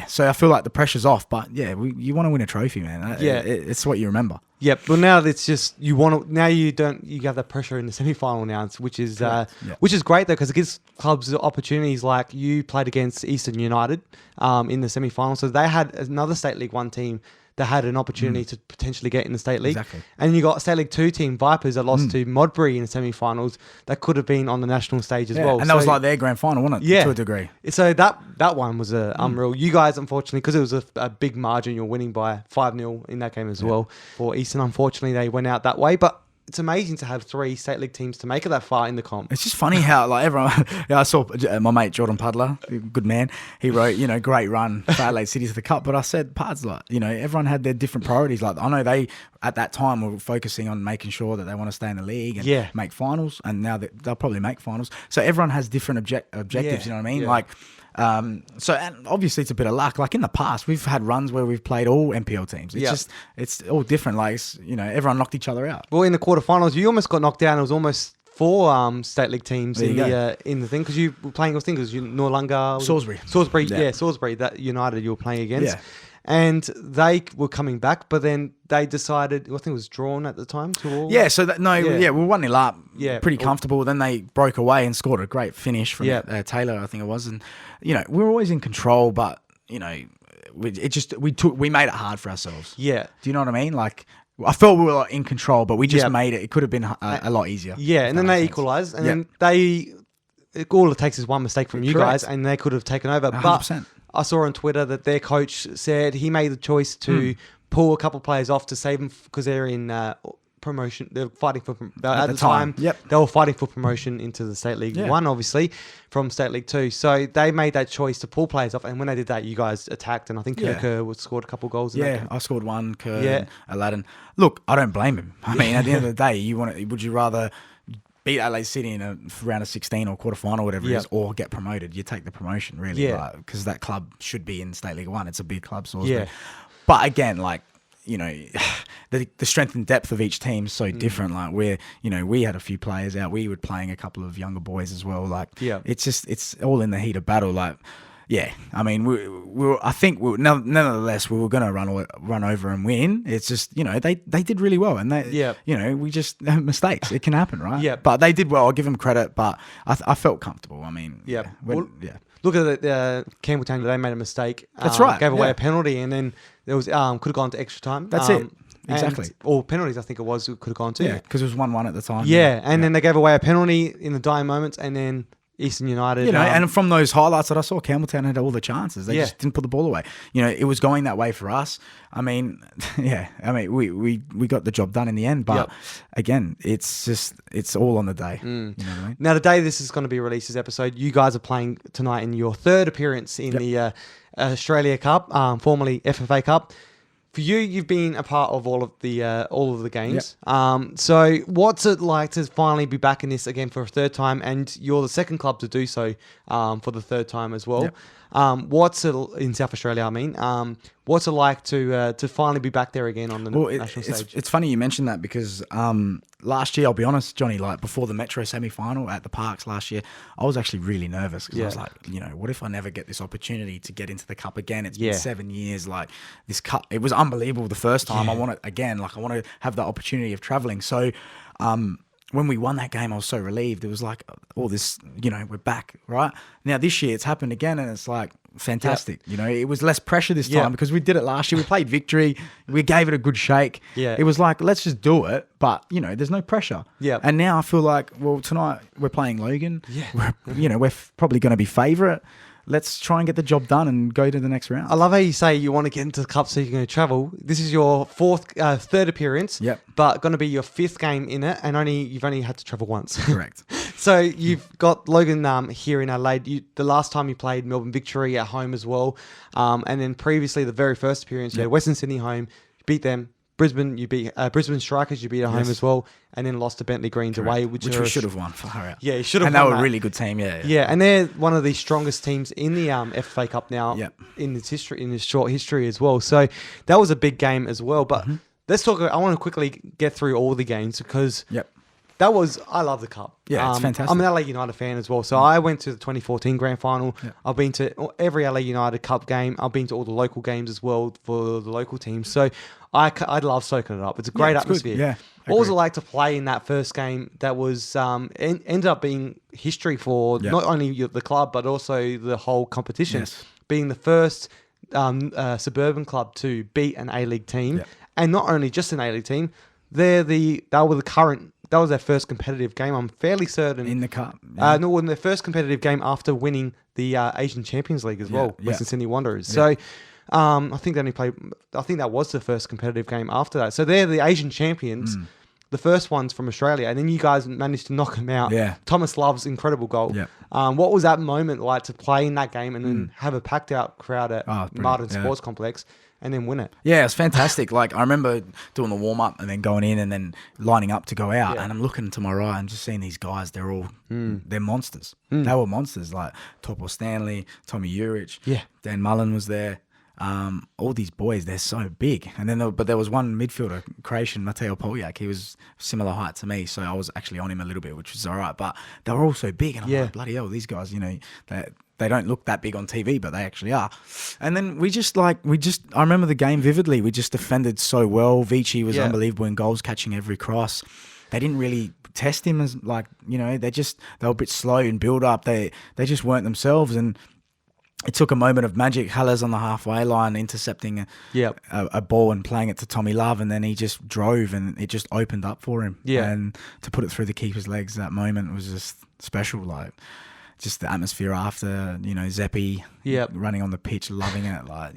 Speaker 2: so I feel like the pressure's off, but you want to win a trophy, man. It's what you remember.
Speaker 1: Yep. Well, now it's just you have that pressure in the semi-final now, which is great though, because it gives clubs opportunities. Like you played against Eastern United in the semi-final, so they had another State League 1 team that had an opportunity to potentially get in the State League.
Speaker 2: Exactly.
Speaker 1: And you got State League 2 team Vipers that lost to Modbury in the semi-finals that could have been on the national stage as well.
Speaker 2: And that was like their grand final, wasn't it?
Speaker 1: Yeah.
Speaker 2: To a degree.
Speaker 1: So that one was unreal. You guys, unfortunately, because it was a big margin, you're winning by 5-0 in that game as well. For Eastern, unfortunately, they went out that way. But it's amazing to have 3 State League teams to make it that far in the comp.
Speaker 2: It's just funny how like everyone. I saw my mate Jordan Puddler, good man. He wrote, great run for Adelaide City to the cup. But I said, Puds, like, everyone had their different priorities. Like I know they at that time were focusing on making sure that they want to stay in the league and make finals, and now they'll probably make finals. So everyone has different objectives. You know what I mean?
Speaker 1: Yeah.
Speaker 2: Like. And obviously it's a bit of luck. Like in the past, we've had runs where we've played all NPL teams. It's all different. Like, everyone knocked each other out.
Speaker 1: Well, in the quarterfinals, you almost got knocked down. It was almost 4 State League teams in the thing, because you were playing those things. Noarlunga, Salisbury, that United you were playing against.
Speaker 2: Yeah.
Speaker 1: And they were coming back, but then they decided, I think it was drawn at the time.
Speaker 2: We were 1-0 up, pretty comfortable. Then they broke away and scored a great finish from Taylor, I think it was. And, we were always in control, but, we made it hard for ourselves.
Speaker 1: Yeah.
Speaker 2: Do you know what I mean? Like, I felt we were in control, but we just made it. It could have been a lot easier.
Speaker 1: Yeah, and then they equalised, and then all it takes is one mistake from you guys, and they could have taken over.
Speaker 2: 100%.
Speaker 1: But I saw on Twitter that their coach said he made the choice to pull a couple of players off to save them because they're in promotion. They're fighting for at the time. They were fighting for promotion into the State League 1, obviously, from State League 2. So they made that choice to pull players off, and when they did that, you guys attacked, and I think Kerr scored a couple of goals.
Speaker 2: I scored one. Kerr, and Aladdin. Look, I don't blame him. I mean, at the end of the day, would you rather beat Adelaide City in a round of 16 or quarterfinal, whatever it is, or get promoted? You take the promotion, really, because that club should be in State League 1. It's a big club, Salisbury. But again, like, the strength and depth of each team is so different. Like we had a few players out. We were playing a couple of younger boys as well. Like, it's all in the heat of battle. Like, I mean, nonetheless, we were going to run over and win. It's just, they did really well, and we just mistakes. It can happen, right?
Speaker 1: Yeah.
Speaker 2: But they did well. I'll give them credit, but I felt comfortable. I mean,
Speaker 1: Look at the Campbelltown. They made a mistake.
Speaker 2: That's right.
Speaker 1: Gave away a penalty, and then there was could have gone to extra time.
Speaker 2: That's it. Exactly.
Speaker 1: Or penalties, I think it was. Could have gone to.
Speaker 2: Yeah, because it was 1-1 at the time.
Speaker 1: And then they gave away a penalty in the dying moments, and then Eastern United.
Speaker 2: And from those highlights that I saw, Campbelltown had all the chances. They just didn't put the ball away. It was going that way for us. I mean, we got the job done in the end. But again, it's all on the day. You know what I mean?
Speaker 1: Now, the day this is going to be released, this episode, you guys are playing tonight in your 3rd appearance in the Australia Cup, formerly FFA Cup. For you, you've been a part of all of the games. So what's it like to finally be back in this again for a 3rd time? And you're the 2nd club to do so for the 3rd time as well. What's it in South Australia? I mean, what's it like to finally be back there again on the national stage?
Speaker 2: It's funny you mentioned that because last year, I'll be honest, Johnny, like before the Metro semi-final at the Parks last year, I was actually really nervous because I was like, what if I never get this opportunity to get into the Cup again? It's been 7 years. Like this Cup, it was unbelievable the first time. I want it again. Like I want to have the opportunity of traveling. So when we won that game, I was so relieved. It was like, this, we're back, right? Now this year it's happened again, and it's like fantastic. It was less pressure this time because we did it last year. We played victory. We gave it a good shake. It was like, let's just do it. But, there's no pressure. And now I feel like, well, tonight we're playing Logan. We're probably going to be favourite. Let's try and get the job done and go to the next round.
Speaker 1: I love how you say you want to get into the Cup so you're going to travel. This is your 3rd appearance, but going to be your 5th game in it, and you've only had to travel once.
Speaker 2: Correct.
Speaker 1: So you've got Logan here in Adelaide. The last time you played Melbourne Victory at home as well, and then previously the very first appearance, you had Western Sydney home, you beat them. Brisbane, you beat Brisbane Strikers, you beat at home as well, and then lost to Bentley Greens away, which we should have won.
Speaker 2: Yeah,
Speaker 1: you should have.
Speaker 2: And they were a really good team.
Speaker 1: And they're one of the strongest teams in the FFA Cup now in its history, in its short history as well. So that was a big game as well. But let's talk. I want to quickly get through all the games because I love the Cup.
Speaker 2: Yeah, it's fantastic.
Speaker 1: I'm an LA United fan as well. So I went to the 2014 Grand Final. Yeah. I've been to every LA United Cup game. I've been to all the local games as well for the local teams. So I love soaking it up. It's a great atmosphere.
Speaker 2: Good. Yeah.
Speaker 1: What was it like to play in that first game that was ended up being history for not only the club but also the whole competition?
Speaker 2: Yes.
Speaker 1: Being the first suburban club to beat an A-League team, and not only just an A-League team, that was their first competitive game. I'm fairly certain
Speaker 2: in the Cup.
Speaker 1: No, in their first competitive game after winning the Asian Champions League as well, Western Sydney Wanderers. Yeah. So I think they only played. I think that was the first competitive game after that. So they're the Asian champions. The first one's from Australia, and then you guys managed to knock them out.
Speaker 2: Yeah.
Speaker 1: Thomas Love's incredible goal.
Speaker 2: Yeah.
Speaker 1: What was that moment like to play in that game and then have a packed out crowd at Martin Sports Complex and then win it?
Speaker 2: Yeah, it's fantastic. Like, I remember doing the warm up and then going in and then lining up to go out, and I'm looking to my right and just seeing these guys. They're all they're monsters. They were monsters. Like Topo Stanley, Tommy Urich, Dan Mullen was there. All these boys, they're so big. And then, but there was one midfielder, Croatian, Mateo Poljak. He was similar height to me, so I was actually on him a little bit, which was all right. But they were all so big, and I'm like, bloody hell, these guys, they don't look that big on TV, but they actually are. And then I remember the game vividly. We just defended so well. Vici was unbelievable in goals, catching every cross. They didn't really test him as they were a bit slow in build up. They just weren't themselves, and it took a moment of magic. Haller's on the halfway line intercepting a ball and playing it to Tommy Love, and then he just drove and it just opened up for him. Yeah. And to put it through the keeper's legs, that moment was just special. Like, just the atmosphere after, Zeppi running on the pitch, loving it. Like,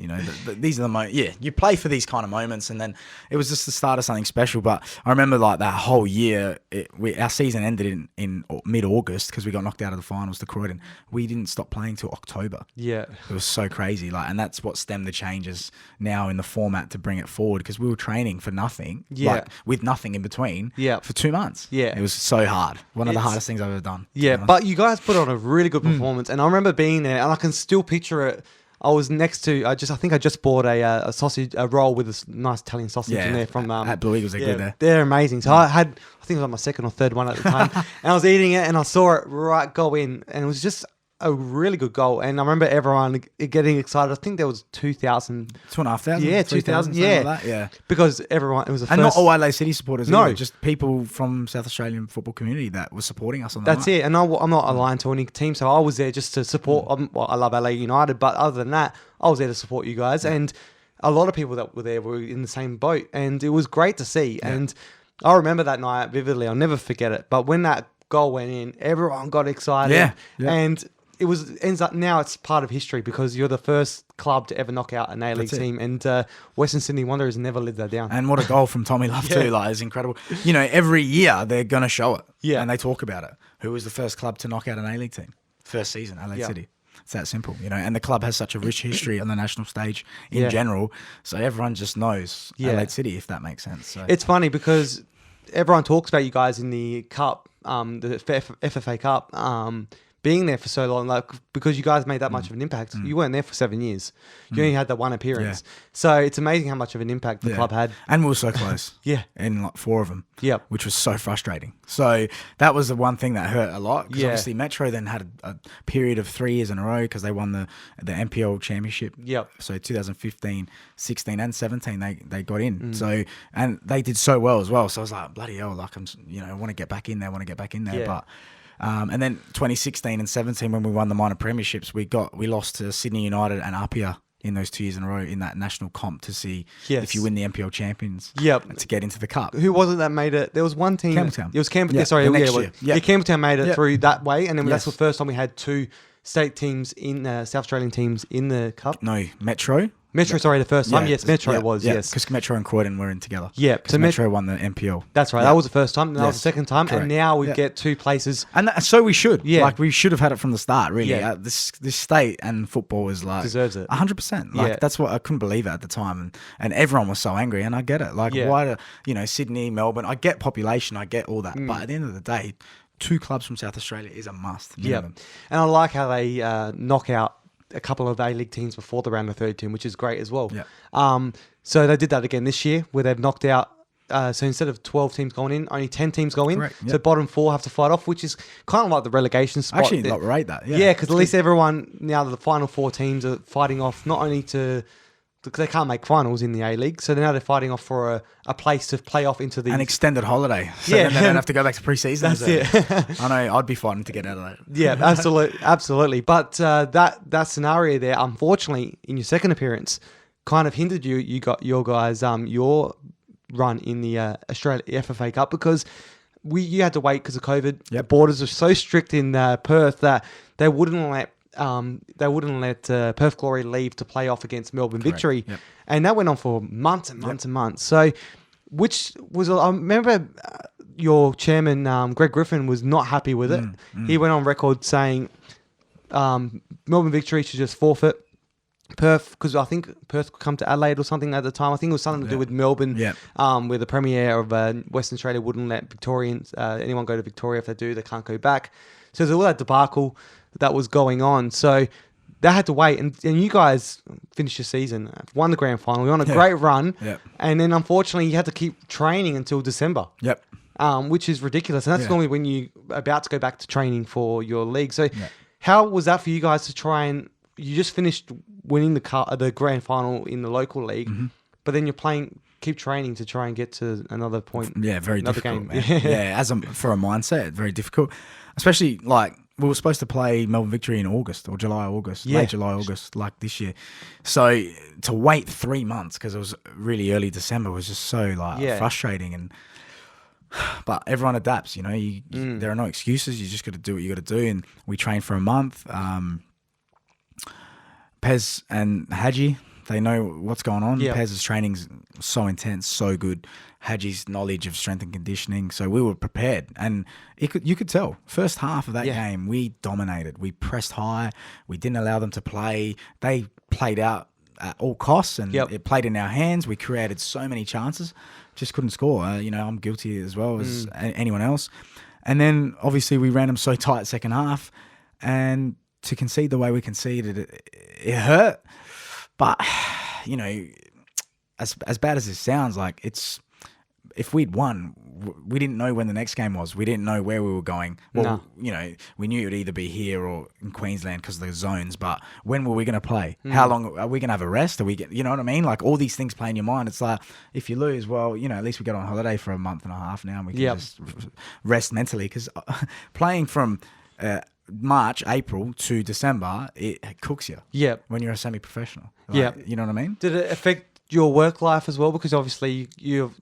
Speaker 2: these are the moments. Yeah, you play for these kind of moments, and then it was just the start of something special. But I remember like that whole year, our season ended in mid-August because we got knocked out of the finals to Croydon. We didn't stop playing till October. Yeah, it was so crazy. Like, and that's what stemmed the changes now in the format to bring it forward, because we were training for nothing, like with nothing in between, for 2 months. Yeah, it was so hard. One of the hardest things I've ever done. Yeah,
Speaker 1: but you guys put on a really good performance, and I remember being there, and I can still picture it. I was next to. I think I just bought a roll with a nice Italian sausage in there from
Speaker 2: at Blue Eagles. They're good there.
Speaker 1: They're amazing. So I think it was like my second or third one at the time, and I was eating it, and I saw it go in, and it was just a really good goal. And I remember everyone getting excited. I think there was 2,000.
Speaker 2: 2,500?
Speaker 1: Yeah, 2,000. Yeah.
Speaker 2: Like that, yeah.
Speaker 1: Because everyone, it was
Speaker 2: and not all Adelaide City supporters. No. Either, just people from South Australian football community that were supporting us on that.
Speaker 1: That's it. And I'm not aligned to any team, so I was there just to support. I love LA United, but other than that, I was there to support you guys. Yeah. And a lot of people that were there were in the same boat, and it was great to see. Yeah. And I remember that night vividly. I'll never forget it. But when that goal went in, everyone got excited. Yeah. And ends up now it's part of history because you're the first club to ever knock out an A-League team, and Western Sydney Wanderers never lived that down.
Speaker 2: And what a goal from Tommy Love too, like, it's incredible. Every year they're gonna show it, and they talk about it. Who was the first club to knock out an A-League team? First season, Adelaide City. It's that simple, and the club has such a rich history on the national stage in general, so everyone just knows Adelaide City, if that makes sense. So.
Speaker 1: It's funny because everyone talks about you guys in the Cup, the FFA Cup, being there for so long, like, because you guys made that much of an impact. You weren't there for 7 years. You only had that one appearance. So it's amazing how much of an impact the club had.
Speaker 2: And we were so close. In like 4 of them. Which was so frustrating. So that was the one thing that hurt a lot. Because obviously Metro then had a period of 3 years in a row because they won the NPL championship. So 2015, 16 and 17, they got in. So, and they did so well as well. So I was like, bloody hell, like, I want to get back in there, But and then 2016 and 17, when we won the minor premierships, we lost to Sydney United and Apia in those 2 years in a row in that national comp to see if you win the NPL champions to get into the Cup.
Speaker 1: Who was it that made it? There was one team.
Speaker 2: Campbelltown.
Speaker 1: It was Campbelltown. Sorry, Campbelltown made it through that way, and then that's the first time we had 2 state teams in South Australian teams in the Cup.
Speaker 2: No, Metro.
Speaker 1: The first time. Yes, Metro was, yes.
Speaker 2: Because Metro and Croydon were in together.
Speaker 1: Yeah.
Speaker 2: So Metro won the NPL.
Speaker 1: That's right. That was the first time. That was the second time. Correct. And now we get 2 places.
Speaker 2: And so we should. Yeah. Like, we should have had it from the start, really. Yeah. This state and football is like...
Speaker 1: deserves it.
Speaker 2: 100%. Like, that's what I couldn't believe it at the time. And everyone was so angry, and I get it. Like, why do, Sydney, Melbourne, I get population, I get all that. But at the end of the day, 2 clubs from South Australia is a must. Yeah.
Speaker 1: And I like how they knock out a couple of A-League teams before the round of 32, which is great as well. Yeah. So they did that again this year, where they've knocked out so instead of 12 teams going in, only 10 teams go in.
Speaker 2: Correct, yep.
Speaker 1: So bottom 4 have to fight off, which is kind of like the relegation spot.
Speaker 2: Actually, like rate that.
Speaker 1: Yeah, because at least everyone, now the final 4 teams are fighting off not only because they can't make finals in the A-League, so now they're fighting off for a place to play off into the...
Speaker 2: An extended holiday. So then they don't have to go back to pre-season.
Speaker 1: That's it.
Speaker 2: I know, I'd be fighting to get Adelaide.
Speaker 1: Yeah, absolutely. But that scenario there, unfortunately, in your second appearance, kind of hindered you got your guys, your run in the Australia FFA Cup, because you had to wait because of COVID.
Speaker 2: Yep.
Speaker 1: The borders are so strict in Perth that they wouldn't let Perth Glory leave to play off against Melbourne Victory.
Speaker 2: Yep.
Speaker 1: And that went on for months and months and months. So, which was, I remember your chairman, Greg Griffin, was not happy with it. He went on record saying Melbourne Victory should just forfeit. Perth, because I think Perth could come to Adelaide or something at the time. I think it was something to do with Melbourne, where the Premier of Western Australia wouldn't let Victorians, anyone go to Victoria. If they do, they can't go back. So there's all that debacle that was going on. So they had to wait. And you guys finished your season, won the grand final. We won a great run.
Speaker 2: Yep.
Speaker 1: And then, unfortunately, you had to keep training until December.
Speaker 2: Yep.
Speaker 1: Which is ridiculous. And that's normally when you're about to go back to training for your league. So how was that for you guys to try and... You just finished winning the grand final in the local league, but then you're keep training to try and get to another point.
Speaker 2: Yeah, very difficult.
Speaker 1: Game.
Speaker 2: Yeah, for a mindset, very difficult. Especially like we were supposed to play Melbourne Victory in August or late July, August, like this year. So to wait 3 months because it was really early December was just so frustrating. But everyone adapts, you know. There are no excuses. You just got to do what you got to do. And we trained for a month. Pez and Hadji, they know what's going on.
Speaker 1: Yep.
Speaker 2: Pez's training's so intense, so good. Hadji's knowledge of strength and conditioning. So we were prepared. And you could tell. First half of that game, we dominated. We pressed high. We didn't allow them to play. They played out at all costs, and it played in our hands. We created so many chances. Just couldn't score. I'm guilty as well as anyone else. And then, obviously, we ran them so tight second half. And to concede the way we conceded, it hurt. But, as bad as it sounds, like if we'd won, we didn't know when the next game was. We didn't know where we were going. Well, we knew it would either be here or in Queensland because of the zones. But when were we going to play? How long are we going to have a rest? You know what I mean? Like all these things play in your mind. It's like if you lose, well, at least we got on holiday for a month and a half now, and we can just rest mentally. Because playing from March, April to December, it cooks you. Yeah. When you're a semi-professional. You know what I mean?
Speaker 1: Did it affect your work life as well? Because obviously you'll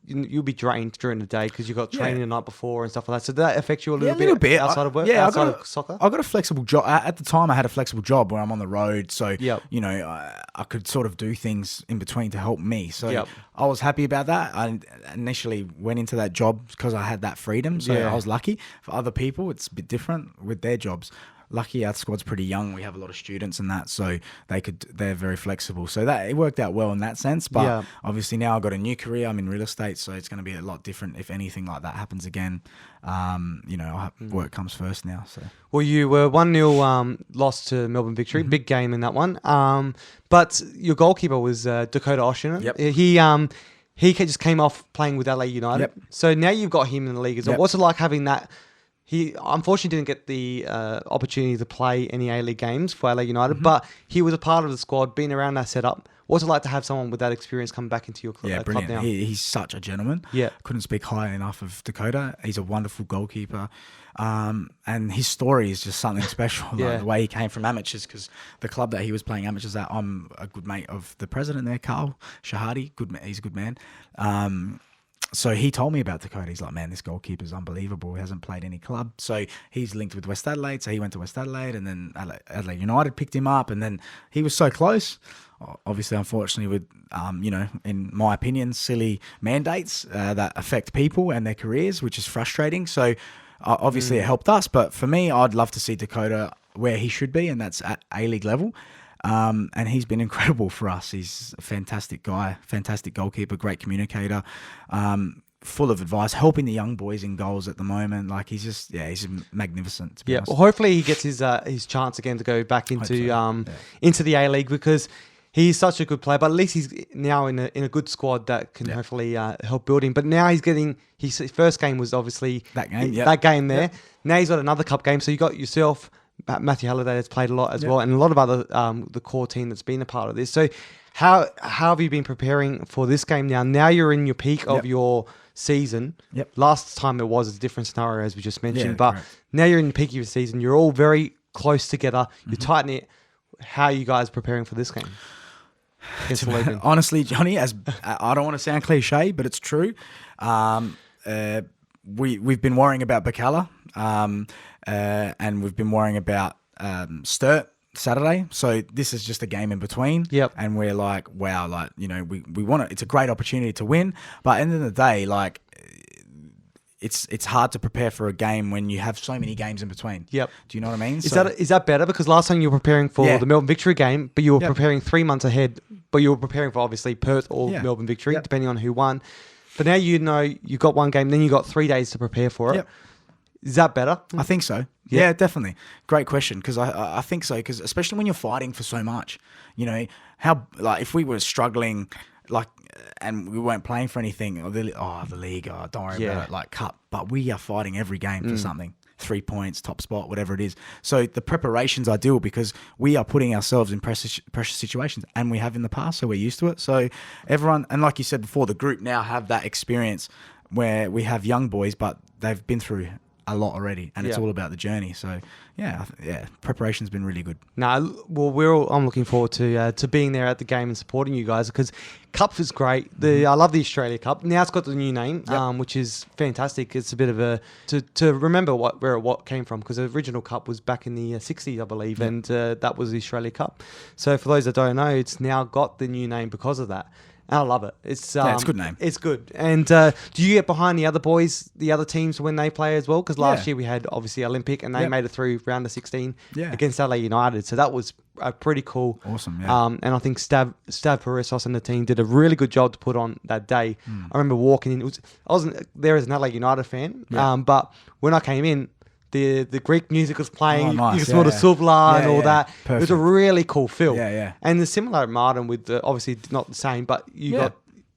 Speaker 1: be drained during the day because you got training the night before and stuff like that. So did that affect you a little bit outside of work? Outside of soccer?
Speaker 2: I got a flexible job. At the time, I had a flexible job where I'm on the road. So, I could sort of do things in between to help me. So I was happy about that. I initially went into that job because I had that freedom. So I was lucky. For other people, it's a bit different with their jobs. Lucky our squad's pretty young. We have a lot of students and that, so they're very flexible. So that it worked out well in that sense. But obviously now I've got a new career. I'm in real estate, so it's going to be a lot different if anything like that happens again. Work comes first now. So
Speaker 1: well, you were 1-0 lost to Melbourne Victory. Big game in that one. But your goalkeeper was Dakota Oshinen.
Speaker 2: Yep.
Speaker 1: He just came off playing with Adelaide United. Yep. So now you've got him in the league as well. What's it like having that? He unfortunately didn't get the opportunity to play any A-League games for Adelaide United, but he was a part of the squad, being around that setup. What's it like to have someone with that experience come back into your club now?
Speaker 2: He's such a gentleman. Yeah. Couldn't speak highly enough of Dakota. He's a wonderful goalkeeper. And his story is just something special. Like the way he came from amateurs, because the club that he was playing amateurs at, I'm a good mate of the president there, Carl Shahadi. He's a good man. So he told me about Dakota. He's like, man, this goalkeeper's unbelievable. He hasn't played any club. So he's linked with West Adelaide. So he went to West Adelaide, and then Adelaide United picked him up. And then he was so close. Obviously, unfortunately, with, in my opinion, silly mandates that affect people and their careers, which is frustrating. So obviously it helped us. But for me, I'd love to see Dakota where he should be, and that's at A-League level. And he's been incredible for us. He's a fantastic guy, fantastic goalkeeper, great communicator, full of advice, helping the young boys in goals at the moment. Like he's magnificent. To be honest.
Speaker 1: Well, hopefully he gets his chance again to go back into the A-League, because He's such a good player, but at least he's now in a good squad that can hopefully help build him. But now he's getting his first game was obviously that game there. Yep. Now he's got another cup game, so you got yourself. Matthew Halliday has played a lot as well, and a lot of other the core team that's been a part of this. So how have you been preparing for this game now? Now you're in your peak of your season.
Speaker 2: Yep.
Speaker 1: Last time it was a different scenario, as we just mentioned, but now you're in the peak of your season. You're all very close together. You're tight knit. How are you guys preparing for this game?
Speaker 2: Honestly, Johnny, as I don't want to sound cliche, but it's true. We've been worrying about Bacala, and we've been worrying about Sturt Saturday. So this is just a game in between.
Speaker 1: Yep.
Speaker 2: And we're like, wow, like, you know, we want it. It's a great opportunity to win, but at the end of the day, like, it's hard to prepare for a game when you have so many games in between. Yep. Do you know what I mean?
Speaker 1: Is that better? Because last time you were preparing for the Melbourne Victory game, but you were preparing 3 months ahead, but you were preparing for obviously Perth or Melbourne Victory, depending on who won. But now you know you've got one game, then you got 3 days to prepare for it. Yep. Is that better?
Speaker 2: I think so. Yeah, definitely. Great question, because I think so, because especially when you're fighting for so much, you know, how, like, if we were struggling, like, and we weren't playing for anything, the league, don't worry about it, like cup. But we are fighting every game for something. 3 points, top spot, whatever it is. So the preparation's ideal because we are putting ourselves in pressure situations, and we have in the past, so we're used to it. So everyone, and like you said before, the group now have that experience where we have young boys, but they've been through a lot already, and it's all about the journey. So preparation's been really good.
Speaker 1: I'm looking forward to being there at the game and supporting you guys, because Cup is great. I love the Australia Cup. Now it's got the new name, which is fantastic. It's a bit of a to remember where it came from, because the original Cup was back in the 60s, I believe, and that was the Australia Cup. So for those that don't know, it's now got the new name because of that. And I love it. It's
Speaker 2: a good name.
Speaker 1: It's good. And do you get behind the other boys, the other teams when they play as well? Because last year we had obviously Olympic, and they made it through round of 16 against Adelaide United. So that was pretty cool.
Speaker 2: Awesome. Yeah.
Speaker 1: And I think Stav Parissos and the team did a really good job to put on that day. I remember walking in. I wasn't there as an Adelaide United fan, but when I came in, the Greek music was playing. Oh, nice. You could smell the souvla and all that. Perfect. It was a really cool feel. Yeah. And the similar at Martin with obviously not the same, but you got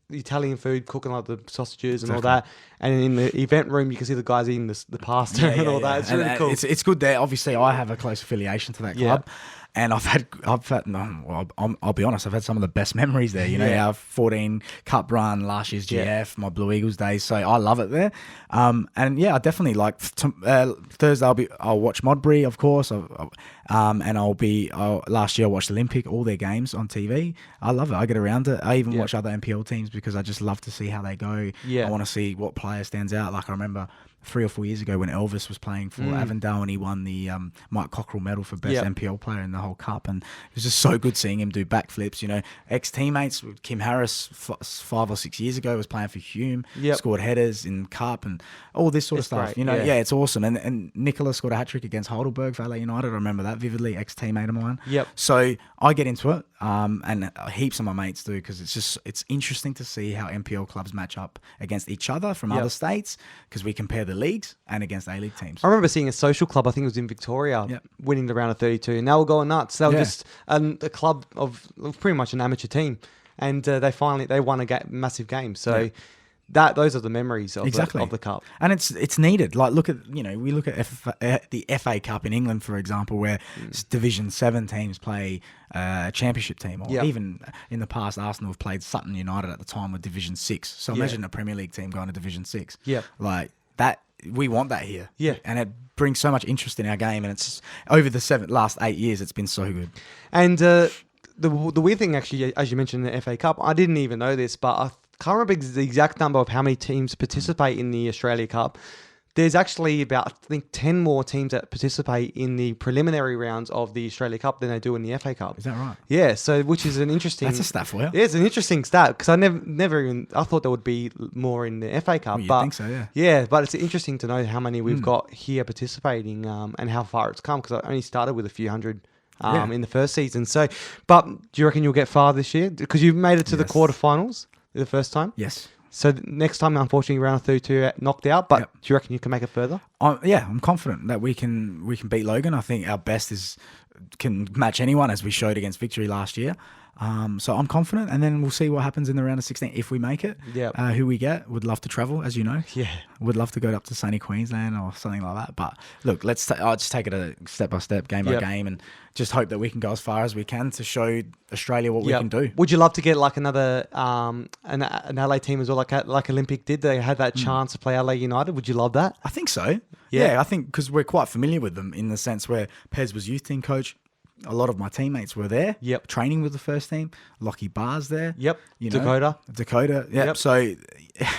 Speaker 1: the Italian food, cooking like the sausages and all that. And in the event room, you can see the guys eating the pasta and all that. It's really cool.
Speaker 2: It's good there. Obviously, I have a close affiliation to that club. And I'll be honest, I've had some of the best memories there. You know, our 14 Cup run, last year's GF, my Blue Eagles days. So I love it there. And I definitely like Thursday. I'll watch Modbury, of course. And last year I watched Olympic, all their games on TV. I love it. I get around it. I even watch other NPL teams because I just love to see how they go. I want to see what player stands out. Like I remember 3 or 4 years ago when Elvis was playing for Avondale, and he won the Mike Cockerell medal for best NPL player in the whole cup, and it was just so good seeing him do backflips. You know, ex-teammates, Kim Harris 5 or 6 years ago was playing for Hume, scored headers in cup and all this sort of stuff. Great. You know, it's awesome. And Nicola scored a hat-trick against Heidelberg for LA United. I remember that vividly, ex-teammate of mine. So I get into it, and heaps of my mates do, because it's interesting to see how NPL clubs match up against each other from other states, because we compare the leagues and against A-League teams.
Speaker 1: I remember seeing a social club, I think it was in Victoria, winning the round of 32, and they were going nuts. They were just a club of pretty much an amateur team, and they won a massive game. So those are the memories of the cup,
Speaker 2: and it's needed. Like we look at the FA Cup in England, for example, where Division 7 teams play a championship team, or even in the past, Arsenal have played Sutton United at the time with Division 6. So imagine a Premier League team going to Division 6. Like that. We want that here. And it brings so much interest in our game, and it's over the last 8 years, it's been so good.
Speaker 1: And the weird thing, actually, as you mentioned in the FA Cup, I didn't even know this, but I can't remember the exact number of how many teams participate in the Australia Cup. There's actually about, I think, 10 more teams that participate in the preliminary rounds of the Australia Cup than they do in the FA Cup.
Speaker 2: Is that right?
Speaker 1: Yeah, so which is an interesting...
Speaker 2: That's a stat for you.
Speaker 1: Yeah, it's an interesting stat, because I never even... I thought there would be more in the FA Cup.
Speaker 2: Well, you'd think so, yeah.
Speaker 1: Yeah, but it's interesting to know how many we've got here participating, and how far it's come, because I only started with a few hundred in the first season. So, but do you reckon you'll get far this year? Because you've made it to the quarterfinals the first time?
Speaker 2: Yes.
Speaker 1: So next time, unfortunately, round 32 knocked out. But do you reckon you can make it further?
Speaker 2: I'm confident that we can beat Logan. I think our best can match anyone, as we showed against Victory last year. So I'm confident, and then we'll see what happens in the round of 16 if we make it.
Speaker 1: Yeah.
Speaker 2: Who we get. Would love to travel, as you know.
Speaker 1: Yeah.
Speaker 2: Would love to go up to sunny Queensland or something like that. But look, I'll just take it a step by step, game by game, and just hope that we can go as far as we can to show Australia what we can do.
Speaker 1: Would you love to get like another an LA team as well, like Olympic did? They had that chance to play LA United. Would you love that?
Speaker 2: I think so. Yeah, I think because we're quite familiar with them in the sense where Pez was youth team coach. A lot of my teammates were there.
Speaker 1: Yep.
Speaker 2: Training with the first team. Lockie Barr's there.
Speaker 1: Yep.
Speaker 2: You know,
Speaker 1: Dakota.
Speaker 2: Yep. So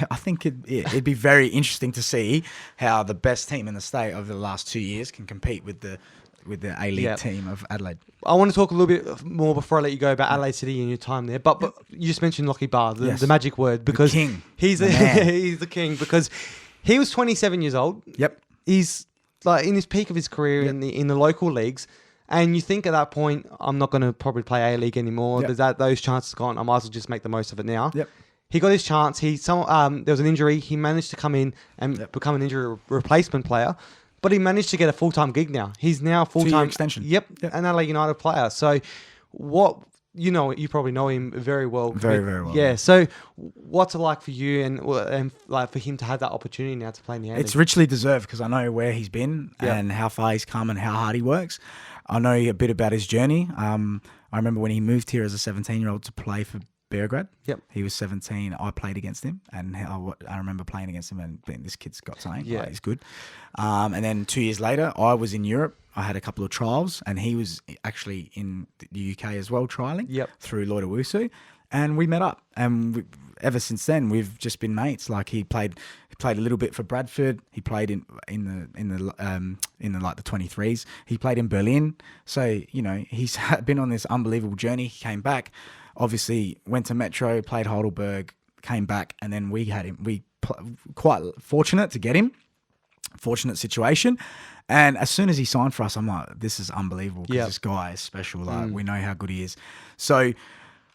Speaker 2: I think it'd be very interesting to see how the best team in the state over the last 2 years can compete with the A-League team of Adelaide.
Speaker 1: I want to talk a little bit more before I let you go about Adelaide City and your time there. But you just mentioned Lockie Bar, the magic word, because
Speaker 2: the king.
Speaker 1: He's the king because he was 27 years old.
Speaker 2: Yep.
Speaker 1: He's like in his peak of his career in the local leagues. And you think at that point, I'm not going to probably play A-League anymore.
Speaker 2: Yep.
Speaker 1: There's those chances gone. I might as well just make the most of it now.
Speaker 2: Yep.
Speaker 1: He got his chance. There was an injury. He managed to come in and become an injury replacement player. But he managed to get a full-time gig now. He's now a full-time
Speaker 2: 2-year extension.
Speaker 1: Yep, an LA United player. So you probably know him very well.
Speaker 2: Very, very well.
Speaker 1: Yeah. So what's it like for you and like for him to have that opportunity now to play in the A-League?
Speaker 2: It's richly deserved because I know where he's been and how far he's come and how hard he works. I know a bit about his journey. I remember when he moved here as a 17-year-old to play for Beograd.
Speaker 1: Yep.
Speaker 2: He was 17. I played against him, and I remember playing against him and being, this kid's got something.
Speaker 1: Yeah.
Speaker 2: Like, he's good. And then 2 years later, I was in Europe. I had a couple of trials, and he was actually in the UK as well, trialing through Lloyd Owusu. And we met up, and ever since then we've just been mates. Like he played a little bit for Bradford. He played in the 23s. He played in Berlin. So he's been on this unbelievable journey. He came back, obviously went to Metro, played Heidelberg, came back, and then we had him. Quite fortunate to get him. Fortunate situation. And as soon as he signed for us, I'm like, this is unbelievable because this guy is special. Like we know how good he is. So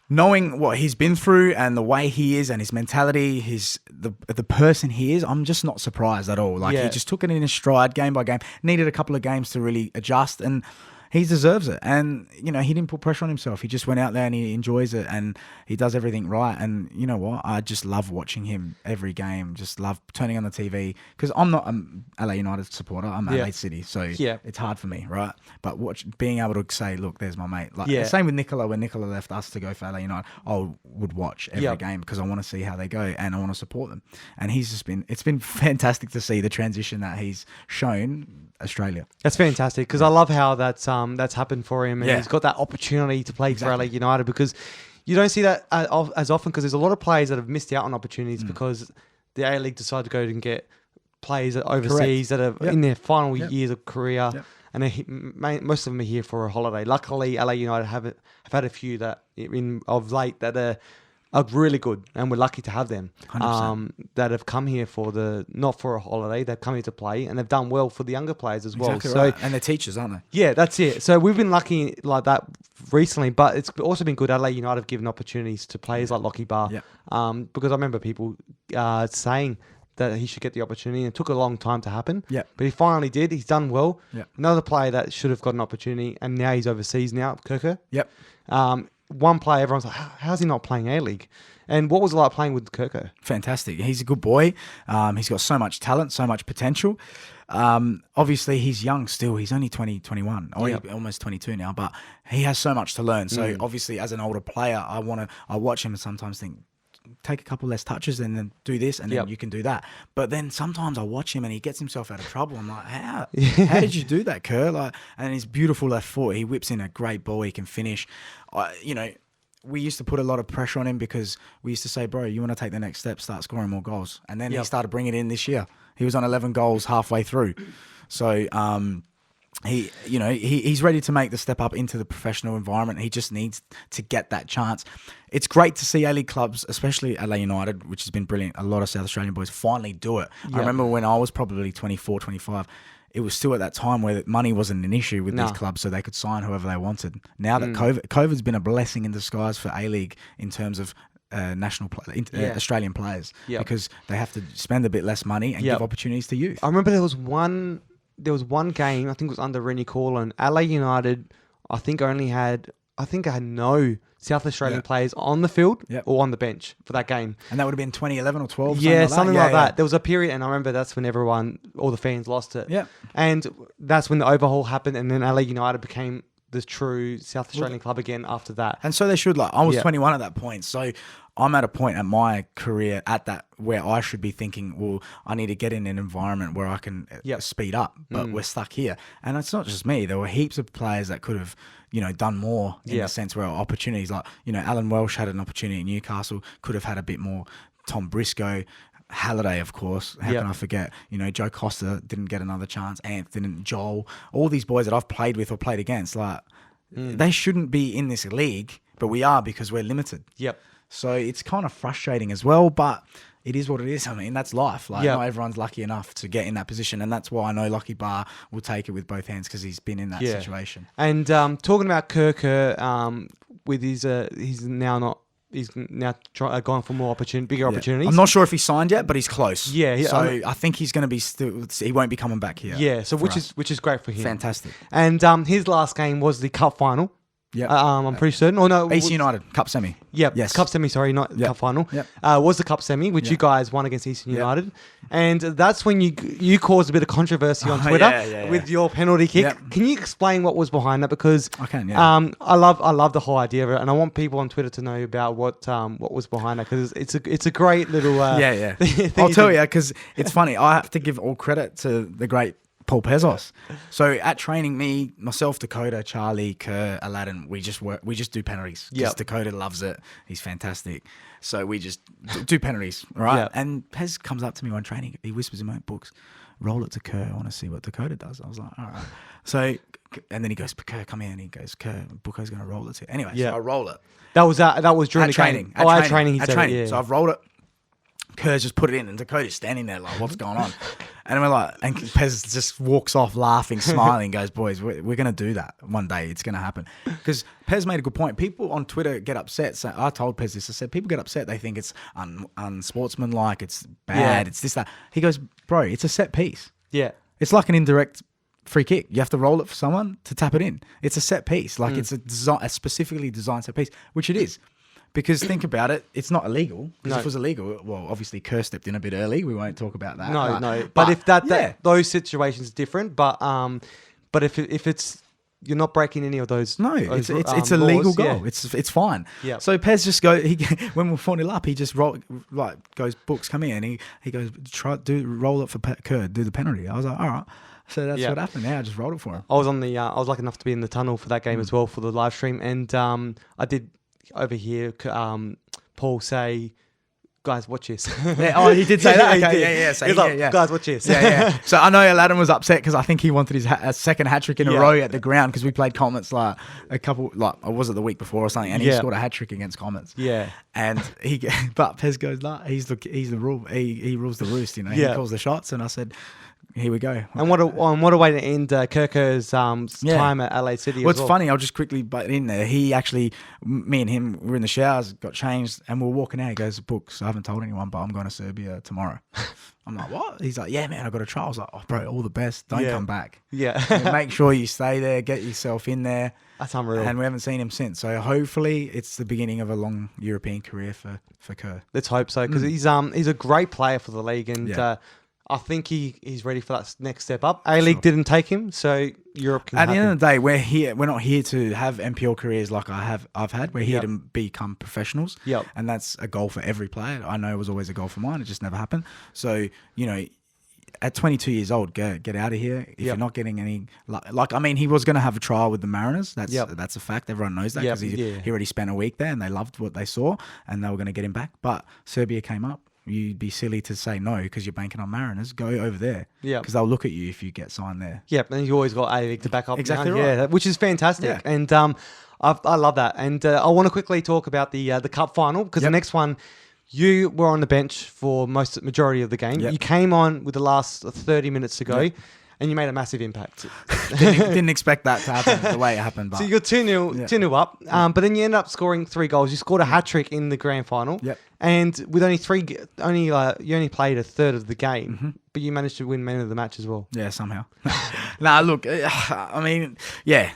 Speaker 2: knowing what he's been through and the way he is and his mentality, the person he is, I'm just not surprised at all. Like he just took it in his stride, game by game. Needed a couple of games to really adjust, and he deserves it. And he didn't put pressure on himself. He just went out there and he enjoys it, and he does everything right. And you know what? I just love watching him every game. Just love turning on the TV because I'm not an LA United supporter. I'm Adelaide City, so it's hard for me, right? But being able to say, look, there's my mate. Like same with Nicola. When Nicola left us to go for LA United, I would watch every game because I want to see how they go and I want to support them. And it's been fantastic to see the transition that he's shown Australia.
Speaker 1: That's fantastic because I love how that's happened for him, and he's got that opportunity to play for LA United because you don't see that as often because there's a lot of players that have missed out on opportunities because the A-League decided to go and get players overseas that are in their final years of career, and most of them are here for a holiday. Luckily, LA United have had a few that of late that are really good, and we're lucky to have them.
Speaker 2: 100%.
Speaker 1: That have come here not for a holiday. They've come here to play, and they've done well for the younger players as well.
Speaker 2: Exactly right. And they're teachers, aren't they?
Speaker 1: Yeah, that's it. So we've been lucky like that recently, but it's also been good. Adelaide United have given opportunities to players like Lockie Bar, because I remember people saying that he should get the opportunity, and it took a long time to happen.
Speaker 2: Yeah.
Speaker 1: But he finally did. He's done well.
Speaker 2: Yeah.
Speaker 1: Another player that should have got an opportunity, and now he's overseas now, Kirker.
Speaker 2: Yep.
Speaker 1: One player, everyone's like, how's he not playing A-League? And what was it like playing with Kirko?
Speaker 2: Fantastic. He's a good boy. He's got so much talent, so much potential. Obviously, he's young still. He's only 20, 21. He's almost 22 now, but he has so much to learn. So obviously, as an older player, I watch him and sometimes think, take a couple less touches and then do this and then you can do that. But then sometimes I watch him and he gets himself out of trouble. I'm like, how did you do that, Kerr? And his beautiful left foot, he whips in a great ball. He can finish. We used to put a lot of pressure on him because we used to say, bro, you want to take the next step, start scoring more goals. And then he started bringing it in this year. He was on 11 goals halfway through. So he's ready to make the step up into the professional environment. He just needs to get that chance. It's great to see A-League clubs, especially LA United, which has been brilliant. A lot of South Australian boys finally do it. I remember when I was probably 24, 25, it was still at that time where money wasn't an issue with these clubs, so they could sign whoever they wanted. Now that COVID's been a blessing in disguise for A-League in terms of Australian players because they have to spend a bit less money and give opportunities to youth.
Speaker 1: I remember there was one game, I think it was under Rennie Corlin. LA United, I think only had I think I had no South Australian
Speaker 2: Yeah.
Speaker 1: players on the field
Speaker 2: Yep.
Speaker 1: or on the bench for that game.
Speaker 2: And that would have been 2011 or 12.
Speaker 1: Yeah, something like
Speaker 2: Yeah,
Speaker 1: that. There was a period, and I remember that's when all the fans lost it.
Speaker 2: Yeah.
Speaker 1: And that's when the overhaul happened, and then Adelaide United became the true South Australian club again after that.
Speaker 2: And so they should. Like, I was
Speaker 1: Yeah.
Speaker 2: 21 at that point, so I'm at a point at my career at that where I should be thinking, well, I need to get in an environment where I can
Speaker 1: Yep.
Speaker 2: speed up. But we're stuck here, and it's not just me. There were heaps of players that could have, done more in
Speaker 1: Yeah.
Speaker 2: the sense where opportunities, like Alan Welsh had an opportunity in Newcastle, could have had a bit more. Tom Briscoe. Halliday, of course. How
Speaker 1: Yep.
Speaker 2: can I forget? Joe Costa didn't get another chance. Anthony, Joel, all these boys that I've played with or played against, like they shouldn't be in this league, but we are because we're limited.
Speaker 1: Yep.
Speaker 2: So it's kind of frustrating as well, but it is what it is. I mean, that's life. Like,
Speaker 1: Yep.
Speaker 2: not everyone's lucky enough to get in that position, and that's why I know Lockie Barr will take it with both hands because he's been in that situation.
Speaker 1: And talking about Kerr, with he's now gone for more bigger opportunities.
Speaker 2: I'm not sure if he signed yet, but he's close.
Speaker 1: Yeah,
Speaker 2: So I think he's going to be he won't be coming back here.
Speaker 1: Yeah, so
Speaker 2: for
Speaker 1: which
Speaker 2: us.
Speaker 1: is great for him.
Speaker 2: Fantastic.
Speaker 1: And his last game was the cup final.
Speaker 2: Yeah.
Speaker 1: I'm pretty certain. Or no,
Speaker 2: AC United Cup semi.
Speaker 1: Yeah,
Speaker 2: Yes.
Speaker 1: Cup semi, sorry, not
Speaker 2: Yep.
Speaker 1: cup final.
Speaker 2: Yep.
Speaker 1: Was the cup semi, which you guys won against Eastern
Speaker 2: Yep.
Speaker 1: United. And that's when you caused a bit of controversy on
Speaker 2: Oh,
Speaker 1: Twitter
Speaker 2: yeah.
Speaker 1: with your penalty kick.
Speaker 2: Yep.
Speaker 1: Can you explain what was behind that? Because
Speaker 2: I can, yeah.
Speaker 1: I love the whole idea of it, and I want people on Twitter to know about what was behind it, because it's a great little thing
Speaker 2: I'll
Speaker 1: you
Speaker 2: tell
Speaker 1: did.
Speaker 2: you, because it's funny. I have to give all credit to the great Paul Pezos. So at training, myself, Dakota, Charlie, Kerr, Aladdin, we just do penalties.
Speaker 1: Yep.
Speaker 2: Just Dakota loves it. He's fantastic. So we just do penalties, right?
Speaker 1: Yep.
Speaker 2: And Pez comes up to me one training. He whispers in my books, "Roll it to Kerr. I want to see what Dakota does." I was like, all right. So, and then he goes, "Kerr, come here." And he goes, "Kerr, Bucco's going to roll it to you." Anyway,
Speaker 1: Yeah.
Speaker 2: so I roll it.
Speaker 1: That was during
Speaker 2: At
Speaker 1: the
Speaker 2: training.
Speaker 1: game. At training. He
Speaker 2: At
Speaker 1: said
Speaker 2: training.
Speaker 1: it, yeah.
Speaker 2: So I've rolled it. Kerr's just put it in, and Dakota's standing there like, "What's going on?" And we're like, and Pez just walks off laughing, smiling, goes, "Boys, we're going to do that one day. It's going to happen." Because Pez made a good point. People on Twitter get upset. So I told Pez this. I said, people get upset. They think it's unsportsmanlike. It's bad. It's this, that. He goes, "Bro, it's a set piece.
Speaker 1: Yeah.
Speaker 2: It's like an indirect free kick. You have to roll it for someone to tap it in. It's a set piece. Like it's a specifically designed set piece, which it is." Because think about it, it's not illegal. Because if it was illegal, well, obviously Kerr stepped in a bit early. We won't talk about that.
Speaker 1: No. But if those situations are different, but if it's you're not breaking any of those.
Speaker 2: No,
Speaker 1: those,
Speaker 2: it's a legal
Speaker 1: laws,
Speaker 2: goal.
Speaker 1: yeah.
Speaker 2: It's fine.
Speaker 1: Yeah.
Speaker 2: So Pez just when we're 4-0 up, he just goes, "Books, come here," and he goes, roll it for Kerr, do the penalty. I was like, all right. So that's what happened. Yeah, I just rolled it for him.
Speaker 1: I was I was lucky enough to be in the tunnel for that game as well for the live stream, and I did overhear Paul say, "Guys, watch this."
Speaker 2: Yeah, he did say that.
Speaker 1: He
Speaker 2: Okay,
Speaker 1: did.
Speaker 2: yeah. So
Speaker 1: He's like, "Guys, watch this."
Speaker 2: Yeah. So I know Aladdin was upset because I think he wanted his second hat trick in a row at the ground, because we played Comets like was it the week before or something, and he scored a hat trick against Comets.
Speaker 1: Yeah.
Speaker 2: And but Pez goes, "Nah, he's the rule. He rules the roost. He calls the shots." And I said, "Here we go."
Speaker 1: And what a way to end Kirko's time at Adelaide City.
Speaker 2: Well, it's funny. I'll just quickly butt in there. He actually, me and him were in the showers, got changed, and we were walking out. He goes, "Books, I haven't told anyone, but I'm going to Serbia tomorrow." I'm like, "What?" He's like, "Yeah, man, I got a trial." I was like, "Oh, bro, all the best. Don't come back.
Speaker 1: Yeah.
Speaker 2: Make sure you stay there. Get yourself in there."
Speaker 1: That's unreal.
Speaker 2: And we haven't seen him since. So hopefully it's the beginning of a long European career for Kerr.
Speaker 1: Let's hope so, because he's a great player for the league, and I think he's ready for that next step up. A-League didn't take him, so Europe can.
Speaker 2: At the end of the day, we're here. We're not here to have NPL careers like I've had. We're here to become professionals.
Speaker 1: Yep.
Speaker 2: And that's a goal for every player. I know it was always a goal for mine. It just never happened. So, at 22 years old, get out of here. If you're not getting any, he was going to have a trial with the Mariners. That's a fact. Everyone knows that, because he already spent a week there, and they loved what they saw, and they were going to get him back. But Serbia came up. You'd be silly to say no because you're banking on Mariners. Go over there. Yeah. Because they'll look at you if you get signed there.
Speaker 1: Yep. And you always got A-League to back up.
Speaker 2: Exactly right.
Speaker 1: Yeah, which is fantastic. Yeah. And I love that. And I want to quickly talk about the cup final, because the next one, you were on the bench for majority of the game. Yep. You came on with the last 30 minutes to go. Yep. And you made a massive impact.
Speaker 2: Didn't expect that to happen the way it happened. But.
Speaker 1: So you got 2-0 up, but then you ended up scoring 3 goals. You scored a hat trick in the grand final.
Speaker 2: Yep.
Speaker 1: And with only you only played a third of the game, but but you managed to win man of the match as well.
Speaker 2: Yeah, somehow. Nah, look, I mean, yeah.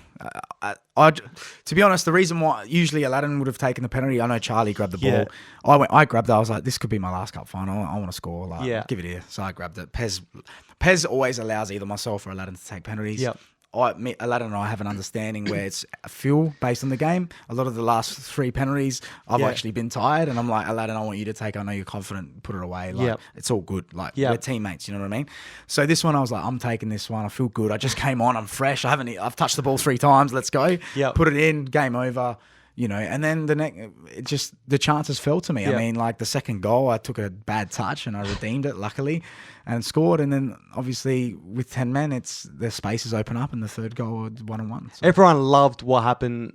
Speaker 2: To be honest, the reason why usually Aladdin would have taken the penalty, I know Charlie grabbed the ball.
Speaker 1: Yeah.
Speaker 2: I grabbed it. I was like, this could be my last cup final. I want to score. Like, give it here. So I grabbed it. Pez always allows either myself or Aladdin to take penalties.
Speaker 1: Yep.
Speaker 2: Aladdin and I have an understanding where it's a feel based on the game. A lot of the last 3 penalties, I've actually been tired, and I'm like, Aladdin, I want you to take. I know you're confident. Put it away. Like, it's all good. Like, we're teammates. You know what I mean? So this one, I was like, I'm taking this one. I feel good. I just came on. I'm fresh. I've touched the ball 3 times. Let's go.
Speaker 1: Yep.
Speaker 2: Put it in. Game over. You know, and then the chances fell to me.
Speaker 1: Yeah.
Speaker 2: I mean, like the second goal, I took a bad touch and I redeemed it, luckily, and scored. And then obviously with 10 men, the spaces open up, and the third goal 1-on-1. So.
Speaker 1: Everyone loved what happened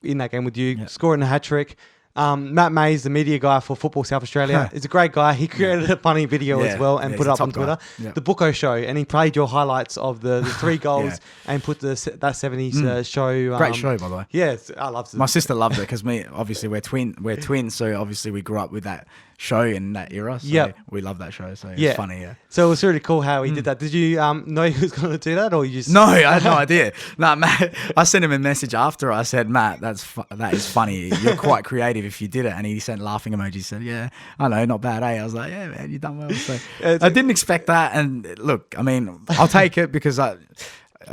Speaker 1: in that game with you, scoring a hat-trick. Matt Mays, the media guy for Football South Australia, is a great guy. He created a funny video as well and put it up on Twitter. The Bucco show, and he played your highlights of the 3 goals and put that 70s show.
Speaker 2: Great show, by the way.
Speaker 1: Yes, I loved it.
Speaker 2: My sister loved it because obviously we're twins, so obviously we grew up with that show in that era. So we love that show. So it's funny, yeah.
Speaker 1: So it was really cool how he did that. Did you know he was going to do that, or you just?
Speaker 2: No, I had no idea. No, Matt, I sent him a message after. I said, Matt, that is funny. You're quite creative if you did it. And he sent laughing emojis. He said, yeah, I know, not bad, eh? I was like, yeah, man, you done well. So I didn't expect that. And look, I mean, I'll take it because it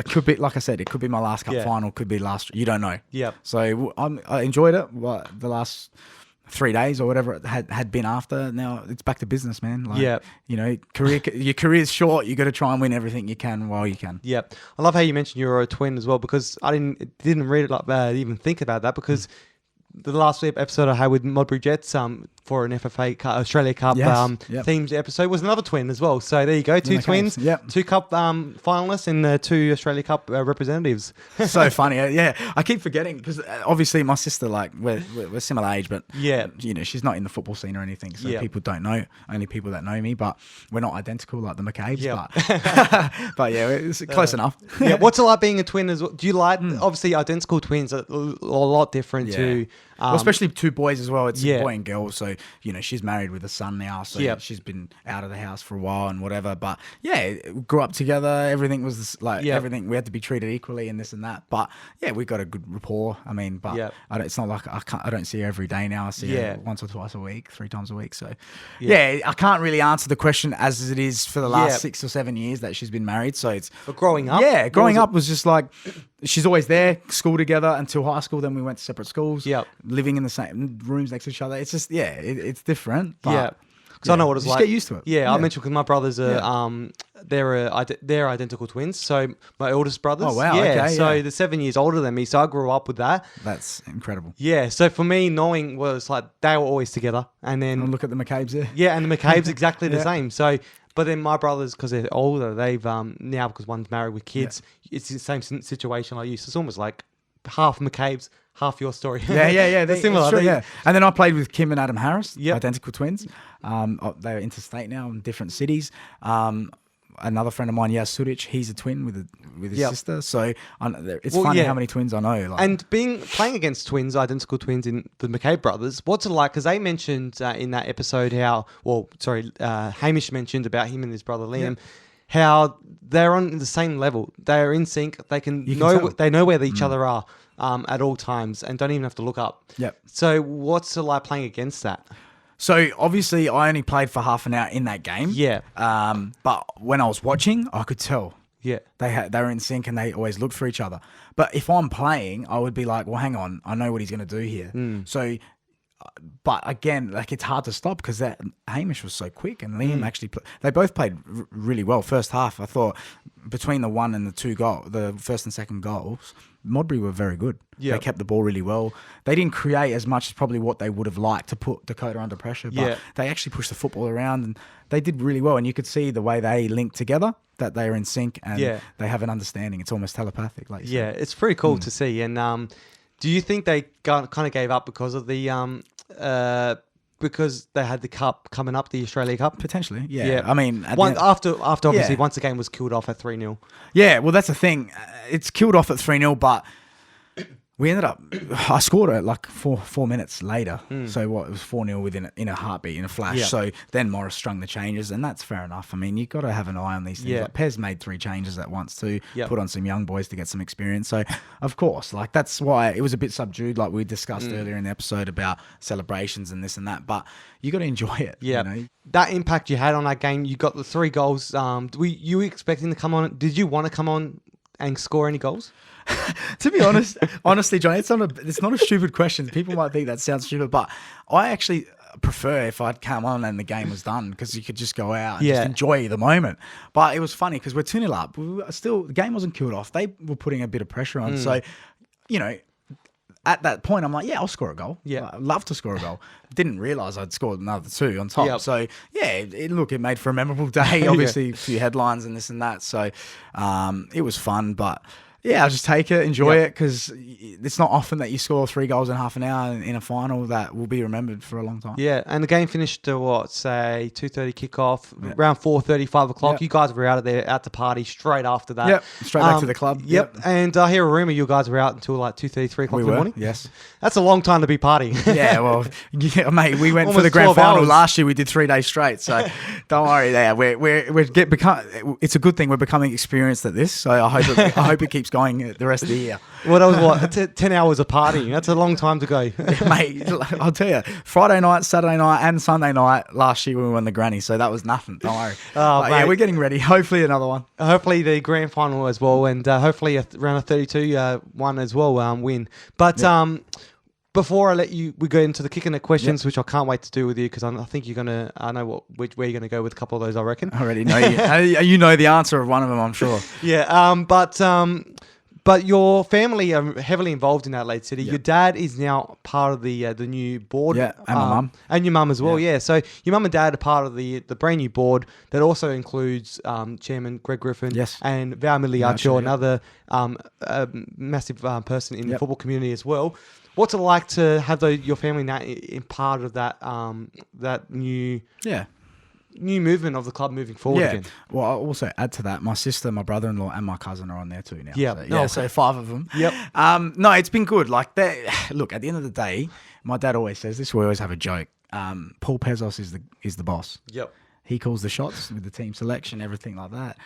Speaker 2: could be, like I said, it could be my last cup final, could be last. You don't know.
Speaker 1: Yep.
Speaker 2: So I enjoyed it. The last 3 days or whatever it had been after. Now it's back to business, man. Like, you know, your career's short. You got to try and win everything you can while you can.
Speaker 1: Yep. I love how you mentioned you were a twin as well, because I didn't read it like that, even think about that, because the last episode I had with Modbury Jets for an FFA Cup, Australia Cup themed episode was another twin as well. So there you go, 2 twins, 2 cup finalists and 2 Australia Cup representatives.
Speaker 2: So funny, yeah. I keep forgetting because obviously my sister, like we're similar age, but you know, she's not in the football scene or anything, so people don't know. Only people that know me, but we're not identical like the McCabe's. But yeah, it's close enough.
Speaker 1: What's it like being a twin as well? Do you like obviously identical twins are a lot different to.
Speaker 2: Well, especially 2 boys as well. It's a boy and girl, so you know she's married with a son now, so she's been out of the house for a while and whatever. But yeah, grew up together. Everything was like everything. We had to be treated equally and this and that. But yeah, we got a good rapport. I mean, but it's not like I don't see her every day now. I see her once or twice a week, 3 times a week. So I can't really answer the question as it is for the last 6 or 7 years that she's been married. So it's
Speaker 1: growing up.
Speaker 2: Yeah, growing up was just like she's always there. School together until high school. Then we went to separate schools. Living in the same rooms next to each other. It's just it's different. But
Speaker 1: because I know what it's like.
Speaker 2: Just get used to it.
Speaker 1: I mentioned because my brothers are they're identical twins. So my oldest brothers.
Speaker 2: Oh wow. Okay,
Speaker 1: so they're 7 years older than me. So I grew up with that.
Speaker 2: That's incredible.
Speaker 1: Yeah. So for me, knowing what it's like, they were always together, and then
Speaker 2: look at the McCabe's there.
Speaker 1: Yeah, and the McCabe's exactly the same. So. But then my brothers, because they're older, they've now, because one's married with kids, it's the same situation like you. So it's almost like half McCabe's, half your story.
Speaker 2: Yeah.
Speaker 1: They're similar.
Speaker 2: True, And then I played with Kim and Adam Harris, identical twins. They're interstate now in different cities. Another friend of mine, Yaz Suric, he's a twin with his sister. So it's funny how many twins I know. Like.
Speaker 1: And playing against twins, identical twins in the McCabe brothers, what's it like? Because they mentioned in that episode Hamish mentioned about him and his brother Liam, how they're on the same level. They're in sync. They they know where each other are at all times and don't even have to look up. So what's it like playing against that?
Speaker 2: So obviously I only played for half an hour in that game. But when I was watching, I could tell. They were in sync and they always looked for each other. But if I'm playing, I would be like, well, hang on, I know what he's going to do here. So, but again, like it's hard to stop because Hamish was so quick and Liam actually they both played really well. First half, I thought between the 1 and the 2 goal, the first and second goals, Modbury were very good. They kept the ball really well. They didn't create as much as probably what they would have liked to put Dakota under pressure, but they actually pushed the football around and they did really well. And you could see the way they linked together, that they are in sync and they have an understanding. It's almost telepathic. Like you said.
Speaker 1: It's pretty cool to see. And do you think they kind of gave up because of the because they had the cup coming up, the Australia Cup?
Speaker 2: Potentially, yeah. I mean,
Speaker 1: after obviously once the game was killed off at 3-0.
Speaker 2: Yeah, well, that's the thing. It's killed off at 3-0, but We ended up, I scored it like four minutes later. So what, it was 4-0 in a heartbeat, in a flash.
Speaker 1: Yeah.
Speaker 2: So then Morris strung the changes, and that's fair enough. I mean, you've got to have an eye on these things.
Speaker 1: Yeah.
Speaker 2: Like Pez made 3 changes at once too,
Speaker 1: Yep.
Speaker 2: put on some young boys to get some experience. So of course, like that's why it was a bit subdued, like we discussed earlier in the episode about celebrations and this and that. But you got to enjoy it.
Speaker 1: Yeah.
Speaker 2: You know?
Speaker 1: That impact you had on that game, you got the 3 goals. You were expecting to come on? Did you want to come on and score any goals?
Speaker 2: To be honestly, John, it's not a stupid question. People might think that sounds stupid, but I actually prefer if I'd come on and the game was done, because you could just go out and just enjoy the moment. But it was funny because we're 2-0 up. The game wasn't killed off. They were putting a bit of pressure on. So, you know, at that point, I'm like, yeah, I'll score a goal.
Speaker 1: Yeah.
Speaker 2: I'd love to score a goal. Didn't realise I'd scored another 2 on top.
Speaker 1: Yep.
Speaker 2: So, yeah, it made for a memorable day. Obviously, a few headlines and this and that. So, it was fun, but... yeah, I'll just take it, enjoy it, because it's not often that you score 3 goals in half an hour in a final that will be remembered for a long time.
Speaker 1: Yeah, and the game finished at what, say 2:30 kickoff, around 4:30, 5 o'clock.
Speaker 2: Yep.
Speaker 1: You guys were out of there at the party straight after that.
Speaker 2: Yep, straight back to the club.
Speaker 1: Yep, and I hear a rumor you guys were out until like 2:30, 3 o'clock
Speaker 2: We
Speaker 1: in the
Speaker 2: were,
Speaker 1: morning.
Speaker 2: yes.
Speaker 1: That's a long time to be partying.
Speaker 2: Yeah, well, yeah, mate, we went for
Speaker 1: Almost
Speaker 2: the grand
Speaker 1: 12
Speaker 2: final
Speaker 1: hours.
Speaker 2: last year. We did 3 days straight, so don't worry there. It's a good thing we're becoming experienced at this. So I hope it keeps going the rest of the year.
Speaker 1: Well, that was what, 10 hours of partying. That's a long time to go.
Speaker 2: Mate, I'll tell you, Friday night, Saturday night, and Sunday night last year when we won the granny. So that was nothing. Don't worry.
Speaker 1: Oh,
Speaker 2: But yeah,
Speaker 1: mate.
Speaker 2: we're getting ready. Hopefully another one.
Speaker 1: Hopefully the grand final as well, and hopefully around a 32 one as well win. But before I let we go into the kicking the questions, which I can't wait to do with you, because I think you're gonna. I know where you're gonna go with a couple of those. I reckon.
Speaker 2: I already know you know the answer of one of them, I'm sure.
Speaker 1: Yeah. But your family are heavily involved in Adelaide City. Your dad is now part of the new board.
Speaker 2: Yeah, and my mum.
Speaker 1: And your mum as well, yeah. So your mum and dad are part of the brand new board that also includes Chairman Greg Griffin and Val Miliaccio, another massive person in the football community as well. What's it like to have your family now in part of that that new movement of the club moving forward again?
Speaker 2: Well, I'll also add to that, my sister, my brother-in-law, and my cousin are on there too now.
Speaker 1: Yeah.
Speaker 2: So 5 of them.
Speaker 1: Yep.
Speaker 2: No, it's been good. Like, look, at the end of the day, my dad always says this. We always have a joke. Paul Pezos is the boss.
Speaker 1: Yep.
Speaker 2: He calls the shots with the team selection, everything like that.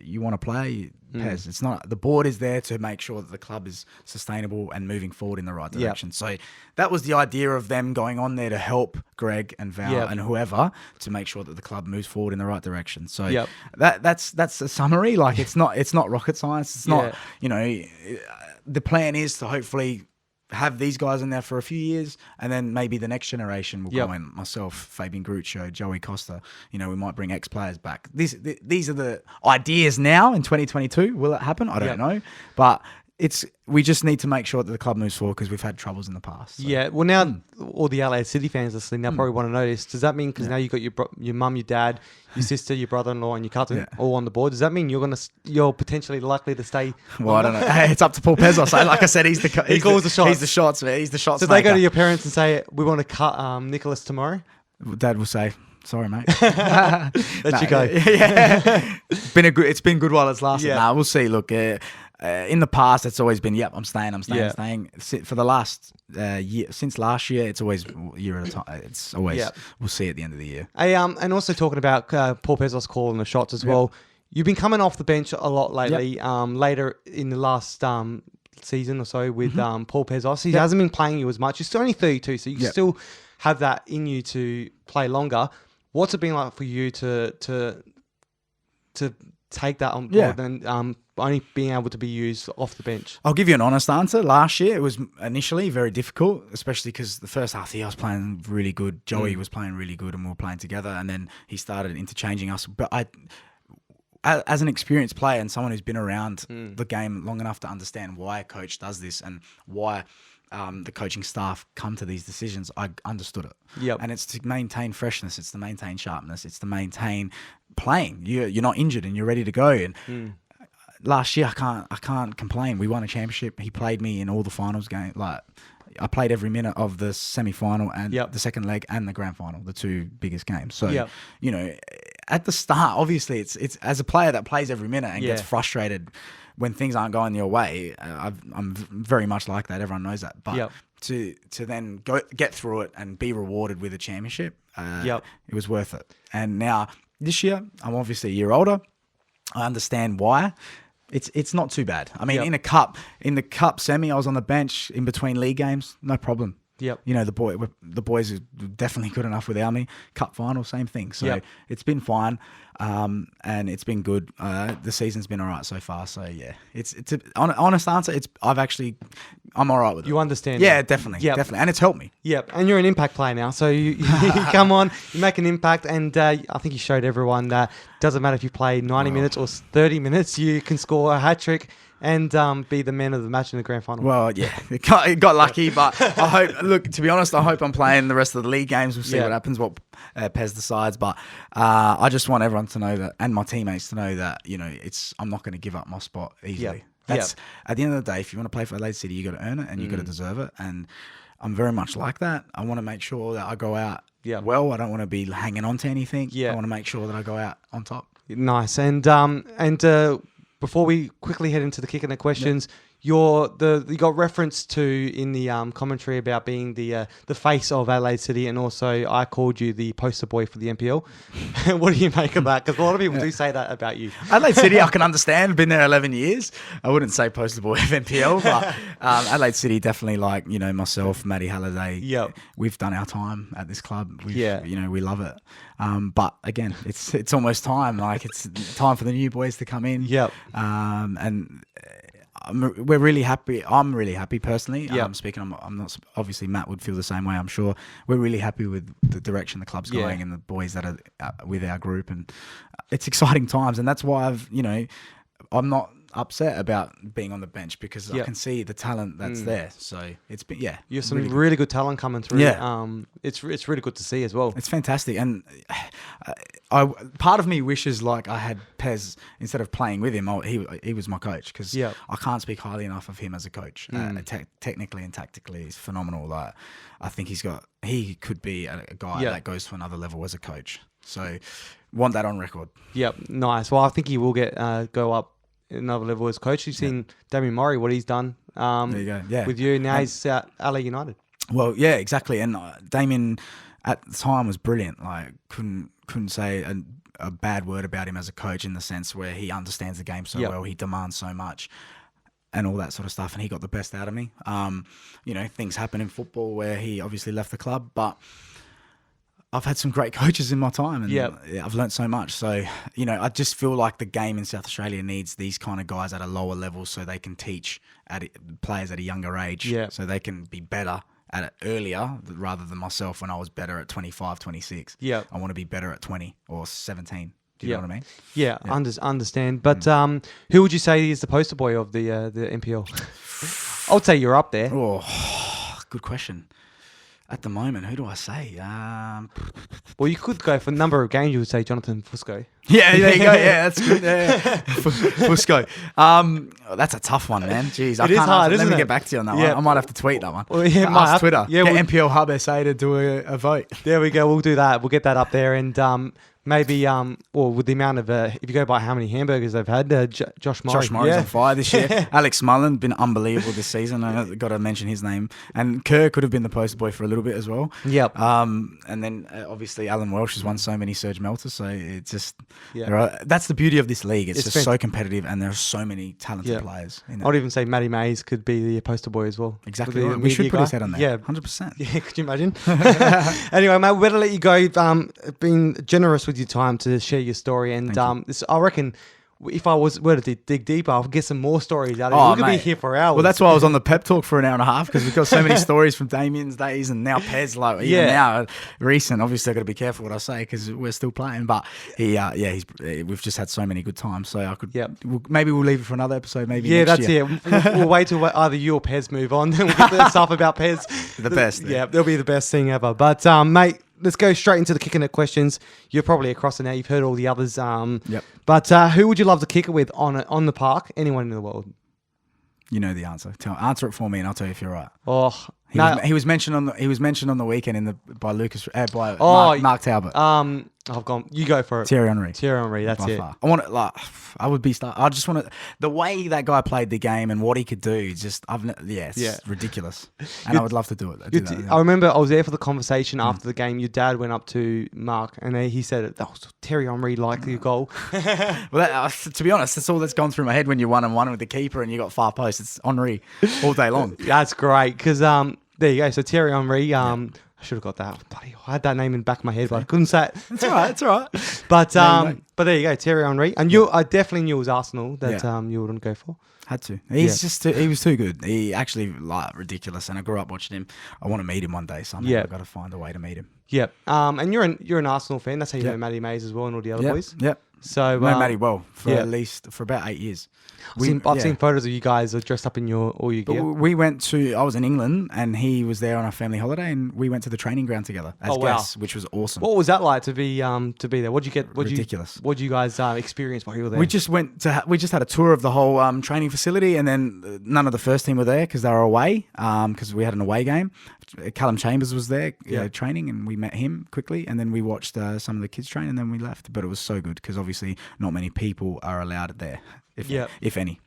Speaker 2: You want to play, Pez. It's not, the board is there to make sure that the club is sustainable and moving forward in the right direction. So that was the idea of them going on there to help Greg and Val and whoever to make sure that the club moves forward in the right direction. So that's a summary. Like, it's not rocket science. It's not, the plan is to hopefully have these guys in there for a few years, and then maybe the next generation will go in. Myself, Fabian Gruccio, Joey Costa. We might bring ex-players back. These are the ideas now in 2022. Will it happen? I don't know, but we just need to make sure that the club moves forward, because we've had troubles in the past. So.
Speaker 1: Yeah. Well, now all the Adelaide City fans listening now probably want to know this. Does that mean, because now you've got your mum, your dad, your sister, your brother-in-law, and your cousin all on the board? Does that mean you're potentially likely to stay?
Speaker 2: Well, I don't know. Hey, it's up to Paul Pezos. Like I said, he
Speaker 1: calls the shots.
Speaker 2: He's the shots, man. He's the shots.
Speaker 1: So they go to your parents and say, "We want to cut Nicholas tomorrow."
Speaker 2: Dad will say, "Sorry, mate."
Speaker 1: Let you go.
Speaker 2: Yeah. It's been good while it's lasted.
Speaker 1: Yeah.
Speaker 2: Nah, we'll see. Look, in the past, it's always been, I'm staying. For the last year, since last year, it's always a year at a time. It's always, we'll see at the end of the year.
Speaker 1: And also talking about Paul Pezos calling the shots as well. You've been coming off the bench a lot lately. Later in the last season or so with Paul Pezos, he hasn't been playing you as much. You're still only 32, so you still have that in you to play longer. What's it been like for you to take that on board and only being able to be used off the bench?
Speaker 2: I'll give you an honest answer. Last year, it was initially very difficult, especially because the first half of the year I was playing really good. Joey was playing really good, and we were playing together. And then he started interchanging us. But as an experienced player and someone who's been around the game long enough to understand why a coach does this and why the coaching staff come to these decisions, I understood it.
Speaker 1: Yep.
Speaker 2: And it's to maintain freshness, it's to maintain sharpness, it's to maintain playing. You're not injured and you're ready to go. And last year, I can't complain. We won a championship. He played me in all the finals game. Like, I played every minute of the semi-final and the second leg and the grand final, the 2 biggest games. So, at the start, obviously, it's as a player that plays every minute and gets frustrated when things aren't going your way, I'm very much like that. Everyone knows that. But to then get through it and be rewarded with a championship, it was worth it. And now this year, I'm obviously a year older. I understand why. It's not too bad. I mean, in the cup semi, I was on the bench in between league games, no problem.
Speaker 1: Yep.
Speaker 2: You know, the boys are definitely good enough without me. Cup final, same thing. So it's been fine, and it's been good. The season's been all right so far. So yeah, it's an honest answer. I'm all right with it.
Speaker 1: You understand?
Speaker 2: Yeah, definitely, definitely, and it's helped me.
Speaker 1: Yep, and you're an impact player now, so you come on, you make an impact, and I think you showed everyone that doesn't matter if you play 90 minutes or 30 minutes, you can score a hat trick and be the man of the match in the grand final.
Speaker 2: Well, yeah, it got lucky, but I hope. Look, to be honest, I hope I'm playing the rest of the league games. We'll see what happens, what Pez decides. But I just want everyone to know that, and my teammates to know that, you know, I'm not going to give up my spot easily. That's at the end of the day, if you want to play for Adelaide City, you got to earn it and you got to deserve it. And I'm very much like that. I want to make sure that I go out well. I don't want to be hanging on to anything. I want to make sure that I go out on top. Nice.
Speaker 1: And before we quickly head into the kick and the questions, you got reference to in the commentary about being the face of Adelaide City, and also I called you the poster boy for the NPL. What do you make of that? Because a lot of people do say that about you.
Speaker 2: Adelaide City, I can understand. Been there 11 years. I wouldn't say poster boy of NPL, but Adelaide City definitely, like, you know, myself, Matty Halliday. We've done our time at this club. You know, we love it. But again, it's almost time. Like, it's time for the new boys to come in. And we're really happy. I'm really happy personally. Speaking, I'm not. Obviously, Matt would feel the same way, I'm sure. We're really happy with the direction the club's going and the boys that are with our group, and it's exciting times. And that's why I'm not upset about being on the bench, because I can see the talent that's there. So it's been
Speaker 1: you have some really good talent coming through. It's really good to see as well.
Speaker 2: It's fantastic, and part of me wishes, like, I had Pez instead of playing with him. He was my coach, because I can't speak highly enough of him as a coach. Technically and tactically, he's phenomenal. Like, I think he could be a guy that goes to another level as a coach. So want that on record.
Speaker 1: Nice. Well, I think he will go up another level as coach. You've seen Damian Mori, what he's done there you go. With you. Now he's at LA United.
Speaker 2: Well, yeah, exactly. And Damian at the time was brilliant. Like, couldn't say a bad word about him as a coach, in the sense where he understands the game so well, he demands so much and all that sort of stuff, and he got the best out of me. You know, things happen in football where he obviously left the club, but I've had some great coaches in my time, and I've learned so much. So, you know, I just feel like the game in South Australia needs these kind of guys at a lower level, so they can teach players at a younger age, so they can be better at it earlier, rather than myself when I was better at 25, 26. I want to be better at 20 or 17. Do you know what I mean?
Speaker 1: Understand. But who would you say is the poster boy of the NPL? I would say you're up there.
Speaker 2: Oh, good question. At the moment, who do I say?
Speaker 1: Well, you could go for a number of games. You would say Jonathan Fusco.
Speaker 2: Yeah, there you go. Yeah, that's good. Fusco. That's a tough one, man. Jeez,
Speaker 1: it is hard, isn't it?
Speaker 2: Let me get back to you on that one. I might have to tweet that one.
Speaker 1: Well,
Speaker 2: ask Twitter. Get NPL Hub SA to do a vote.
Speaker 1: There we go. We'll do that. We'll get that up there, and maybe, with the amount of, if you go by how many hamburgers they've had, Josh Murray.
Speaker 2: Josh Murray's on fire this year. Alex Mullen, been unbelievable this season. I've got to mention his name. And Kerr could have been the poster boy for a little bit as well. And then, obviously, Alan Welsh has won so many Serge Melters. So it's just, that's the beauty of this league. It's just so competitive, and there are so many talented players in it.
Speaker 1: I'd even say Matty Mays could be the poster boy as well.
Speaker 2: Exactly. We should put his head on there. Yeah. 100%.
Speaker 1: Yeah, could you imagine? Anyway, mate, we better let you go. Being generous with your time to share your story, and I reckon if I were to dig deeper, I'll get some more stories out of it. We could be here for hours.
Speaker 2: Well, that's why I was on the pep talk for an hour and a half, because we've got so many stories from Damian's days, and now Pez, like even now recent. Obviously, I've got to be careful what I say, because we're still playing. But we've just had so many good times. So I could maybe we'll leave it for another episode. Maybe next year.
Speaker 1: We'll wait till either you or Pez move on, then we'll get the stuff about Pez.
Speaker 2: The best.
Speaker 1: Yeah, they'll be the best thing ever. But mate, let's go straight into the kicking it questions. You're probably across it now. You've heard all the others. But who would you love to kick it with on the park? Anyone in the world?
Speaker 2: You know the answer. Answer it for me, and I'll tell you if you're right.
Speaker 1: Oh,
Speaker 2: He was mentioned on the weekend by Lucas by Mark Talbot.
Speaker 1: I've gone. You go for it.
Speaker 2: Thierry Henry.
Speaker 1: That's it.
Speaker 2: Far. I want it I would be. I just want to. The way that guy played the game and what he could do. It's ridiculous. And I would love to do it.
Speaker 1: I remember I was there for the conversation after the game. Your dad went up to Mark and he said, "That was Thierry Henry like your goal."
Speaker 2: Well, to be honest, that's all that's gone through my head when you're 1-on-1 with the keeper and you got far post. It's Henry all day long.
Speaker 1: That's great because there you go. So Thierry Henry. I should have got that. Bloody, I had that name in the back of my head, but I couldn't say it.
Speaker 2: It's all right.
Speaker 1: But there you go, Thierry Henry. And I definitely knew it was Arsenal that you wouldn't go for.
Speaker 2: Had to. He was too good. He actually ridiculous. And I grew up watching him. I want to meet him one day. Somehow I've got to find a way to meet him.
Speaker 1: Yep. And you're an Arsenal fan. That's how you know Matty Mays as well and all the other boys.
Speaker 2: Yep.
Speaker 1: So
Speaker 2: I know Matty well for about 8 years.
Speaker 1: I've seen photos of you guys dressed up in all your gear.
Speaker 2: We I was in England and he was there on a family holiday and we went to the training ground together as guests, which was awesome.
Speaker 1: What was that like to be there? What'd you get?
Speaker 2: Ridiculous.
Speaker 1: What'd you guys experience while you were there?
Speaker 2: We just had a tour of the whole training facility and then none of the first team were there because they were away because we had an away game. Callum Chambers was there training and we met him quickly and then we watched some of the kids train and then we left. But it was so good because obviously not many people are allowed there. If any.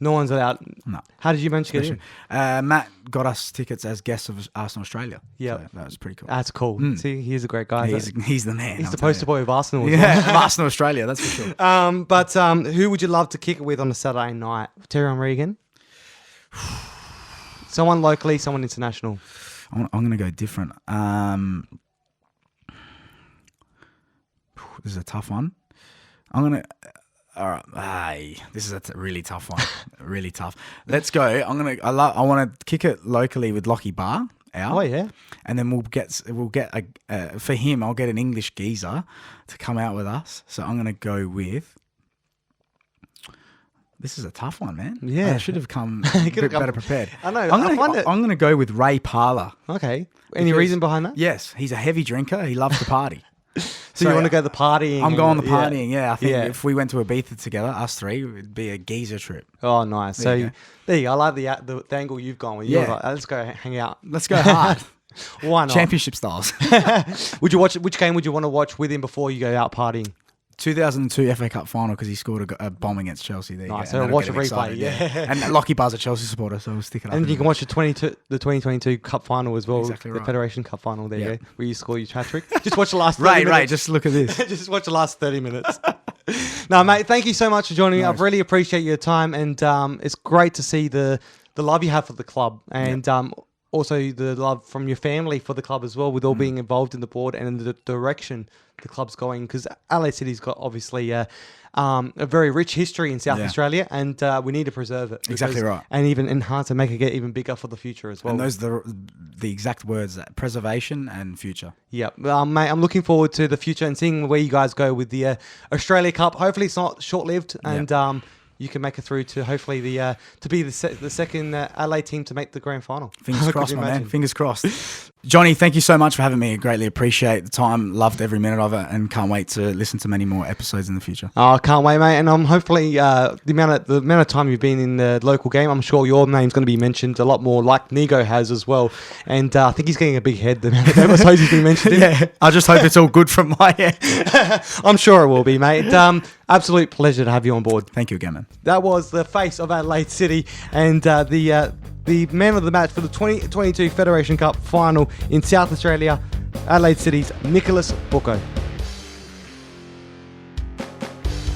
Speaker 1: No one's allowed.
Speaker 2: No.
Speaker 1: How did you manage to get in?
Speaker 2: Matt got us tickets as guests of Arsenal Australia.
Speaker 1: Yeah.
Speaker 2: So that was pretty cool.
Speaker 1: That's cool. See, he's a great guy.
Speaker 2: He's the man.
Speaker 1: He's the poster boy of Arsenal.
Speaker 2: Arsenal Australia, that's for sure.
Speaker 1: But who would you love to kick it with on a Saturday night? Thierry Henry again? Someone locally, someone international.
Speaker 2: I'm going to go different. This is a tough one. I'm going to... All right, this is a really tough one. Really tough. Let's go. I want to kick it locally with Lockie Barr out.
Speaker 1: Oh yeah.
Speaker 2: And then we'll get for him. I'll get an English geezer to come out with us. So I'm gonna go with. This is a tough one, man.
Speaker 1: Yeah,
Speaker 2: I should have come a bit better prepared.
Speaker 1: I know.
Speaker 2: I'm gonna go with Ray Parler.
Speaker 1: Okay. Any reason behind that?
Speaker 2: Yes, he's a heavy drinker. He loves to party.
Speaker 1: So you want to go the partying?
Speaker 2: I'm going the partying, I think if we went to Ibiza together, us three, it would be a geezer trip.
Speaker 1: Oh, nice. There you go. I like the angle you've gone with. You're like, let's go hang out.
Speaker 2: Let's go hard.
Speaker 1: Why not?
Speaker 2: Championship styles.
Speaker 1: Would you watch? Which game would you want to watch with him before you go out partying?
Speaker 2: 2002 FA Cup final because he scored a bomb against Chelsea. There,
Speaker 1: nice. So watch a replay.
Speaker 2: And Lockie Barr's a Chelsea supporter, so we'll stick it up.
Speaker 1: And you can watch the 2022 Cup final as well.
Speaker 2: Exactly right.
Speaker 1: The Federation Cup final. There you go, where you score your hat trick. Just watch the last 30 minutes.
Speaker 2: Right. Just look at this.
Speaker 1: Just watch the last 30 minutes. No, mate. Thank you so much for joining me. I really appreciate your time, and it's great to see the love you have for the club, and also the love from your family for the club as well, with all being involved in the board and in the direction the club's going. Because Adelaide City's got obviously a very rich history in South Australia, and we need to preserve it.
Speaker 2: Exactly right.
Speaker 1: And even enhance and make it get even bigger for the future as well.
Speaker 2: And those are the exact words: preservation and future.
Speaker 1: Yeah, mate. I'm looking forward to the future and seeing where you guys go with the Australia Cup. Hopefully, it's not short-lived, and you can make it through to hopefully the to be the second LA team to make the grand final.
Speaker 2: Fingers crossed, my man. Fingers crossed. Johnny, thank you so much for having me. I greatly appreciate the time. Loved every minute of it, and can't wait to listen to many more episodes in the future.
Speaker 1: Oh, I can't wait, mate. And I'm hopefully the amount of time you've been in the local game, I'm sure your name's going to be mentioned a lot more, like Nigo has as well. And I think he's getting a big head. The amount of episodes he's been mentioned.
Speaker 2: Yeah, I just hope it's all good from my end.
Speaker 1: I'm sure it will be, mate. Absolute pleasure to have you on board.
Speaker 2: Thank you again, man.
Speaker 1: That was the face of Adelaide City and the man of the match for the 2022 Federation Cup final in South Australia, Adelaide City's Nicholas Bucco.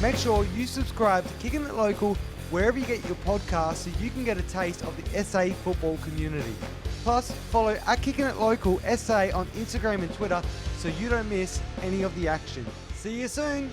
Speaker 1: Make sure you subscribe to Kicking It Local wherever you get your podcasts so you can get a taste of the SA football community. Plus, follow at Kicking It Local SA on Instagram and Twitter so you don't miss any of the action. See you soon.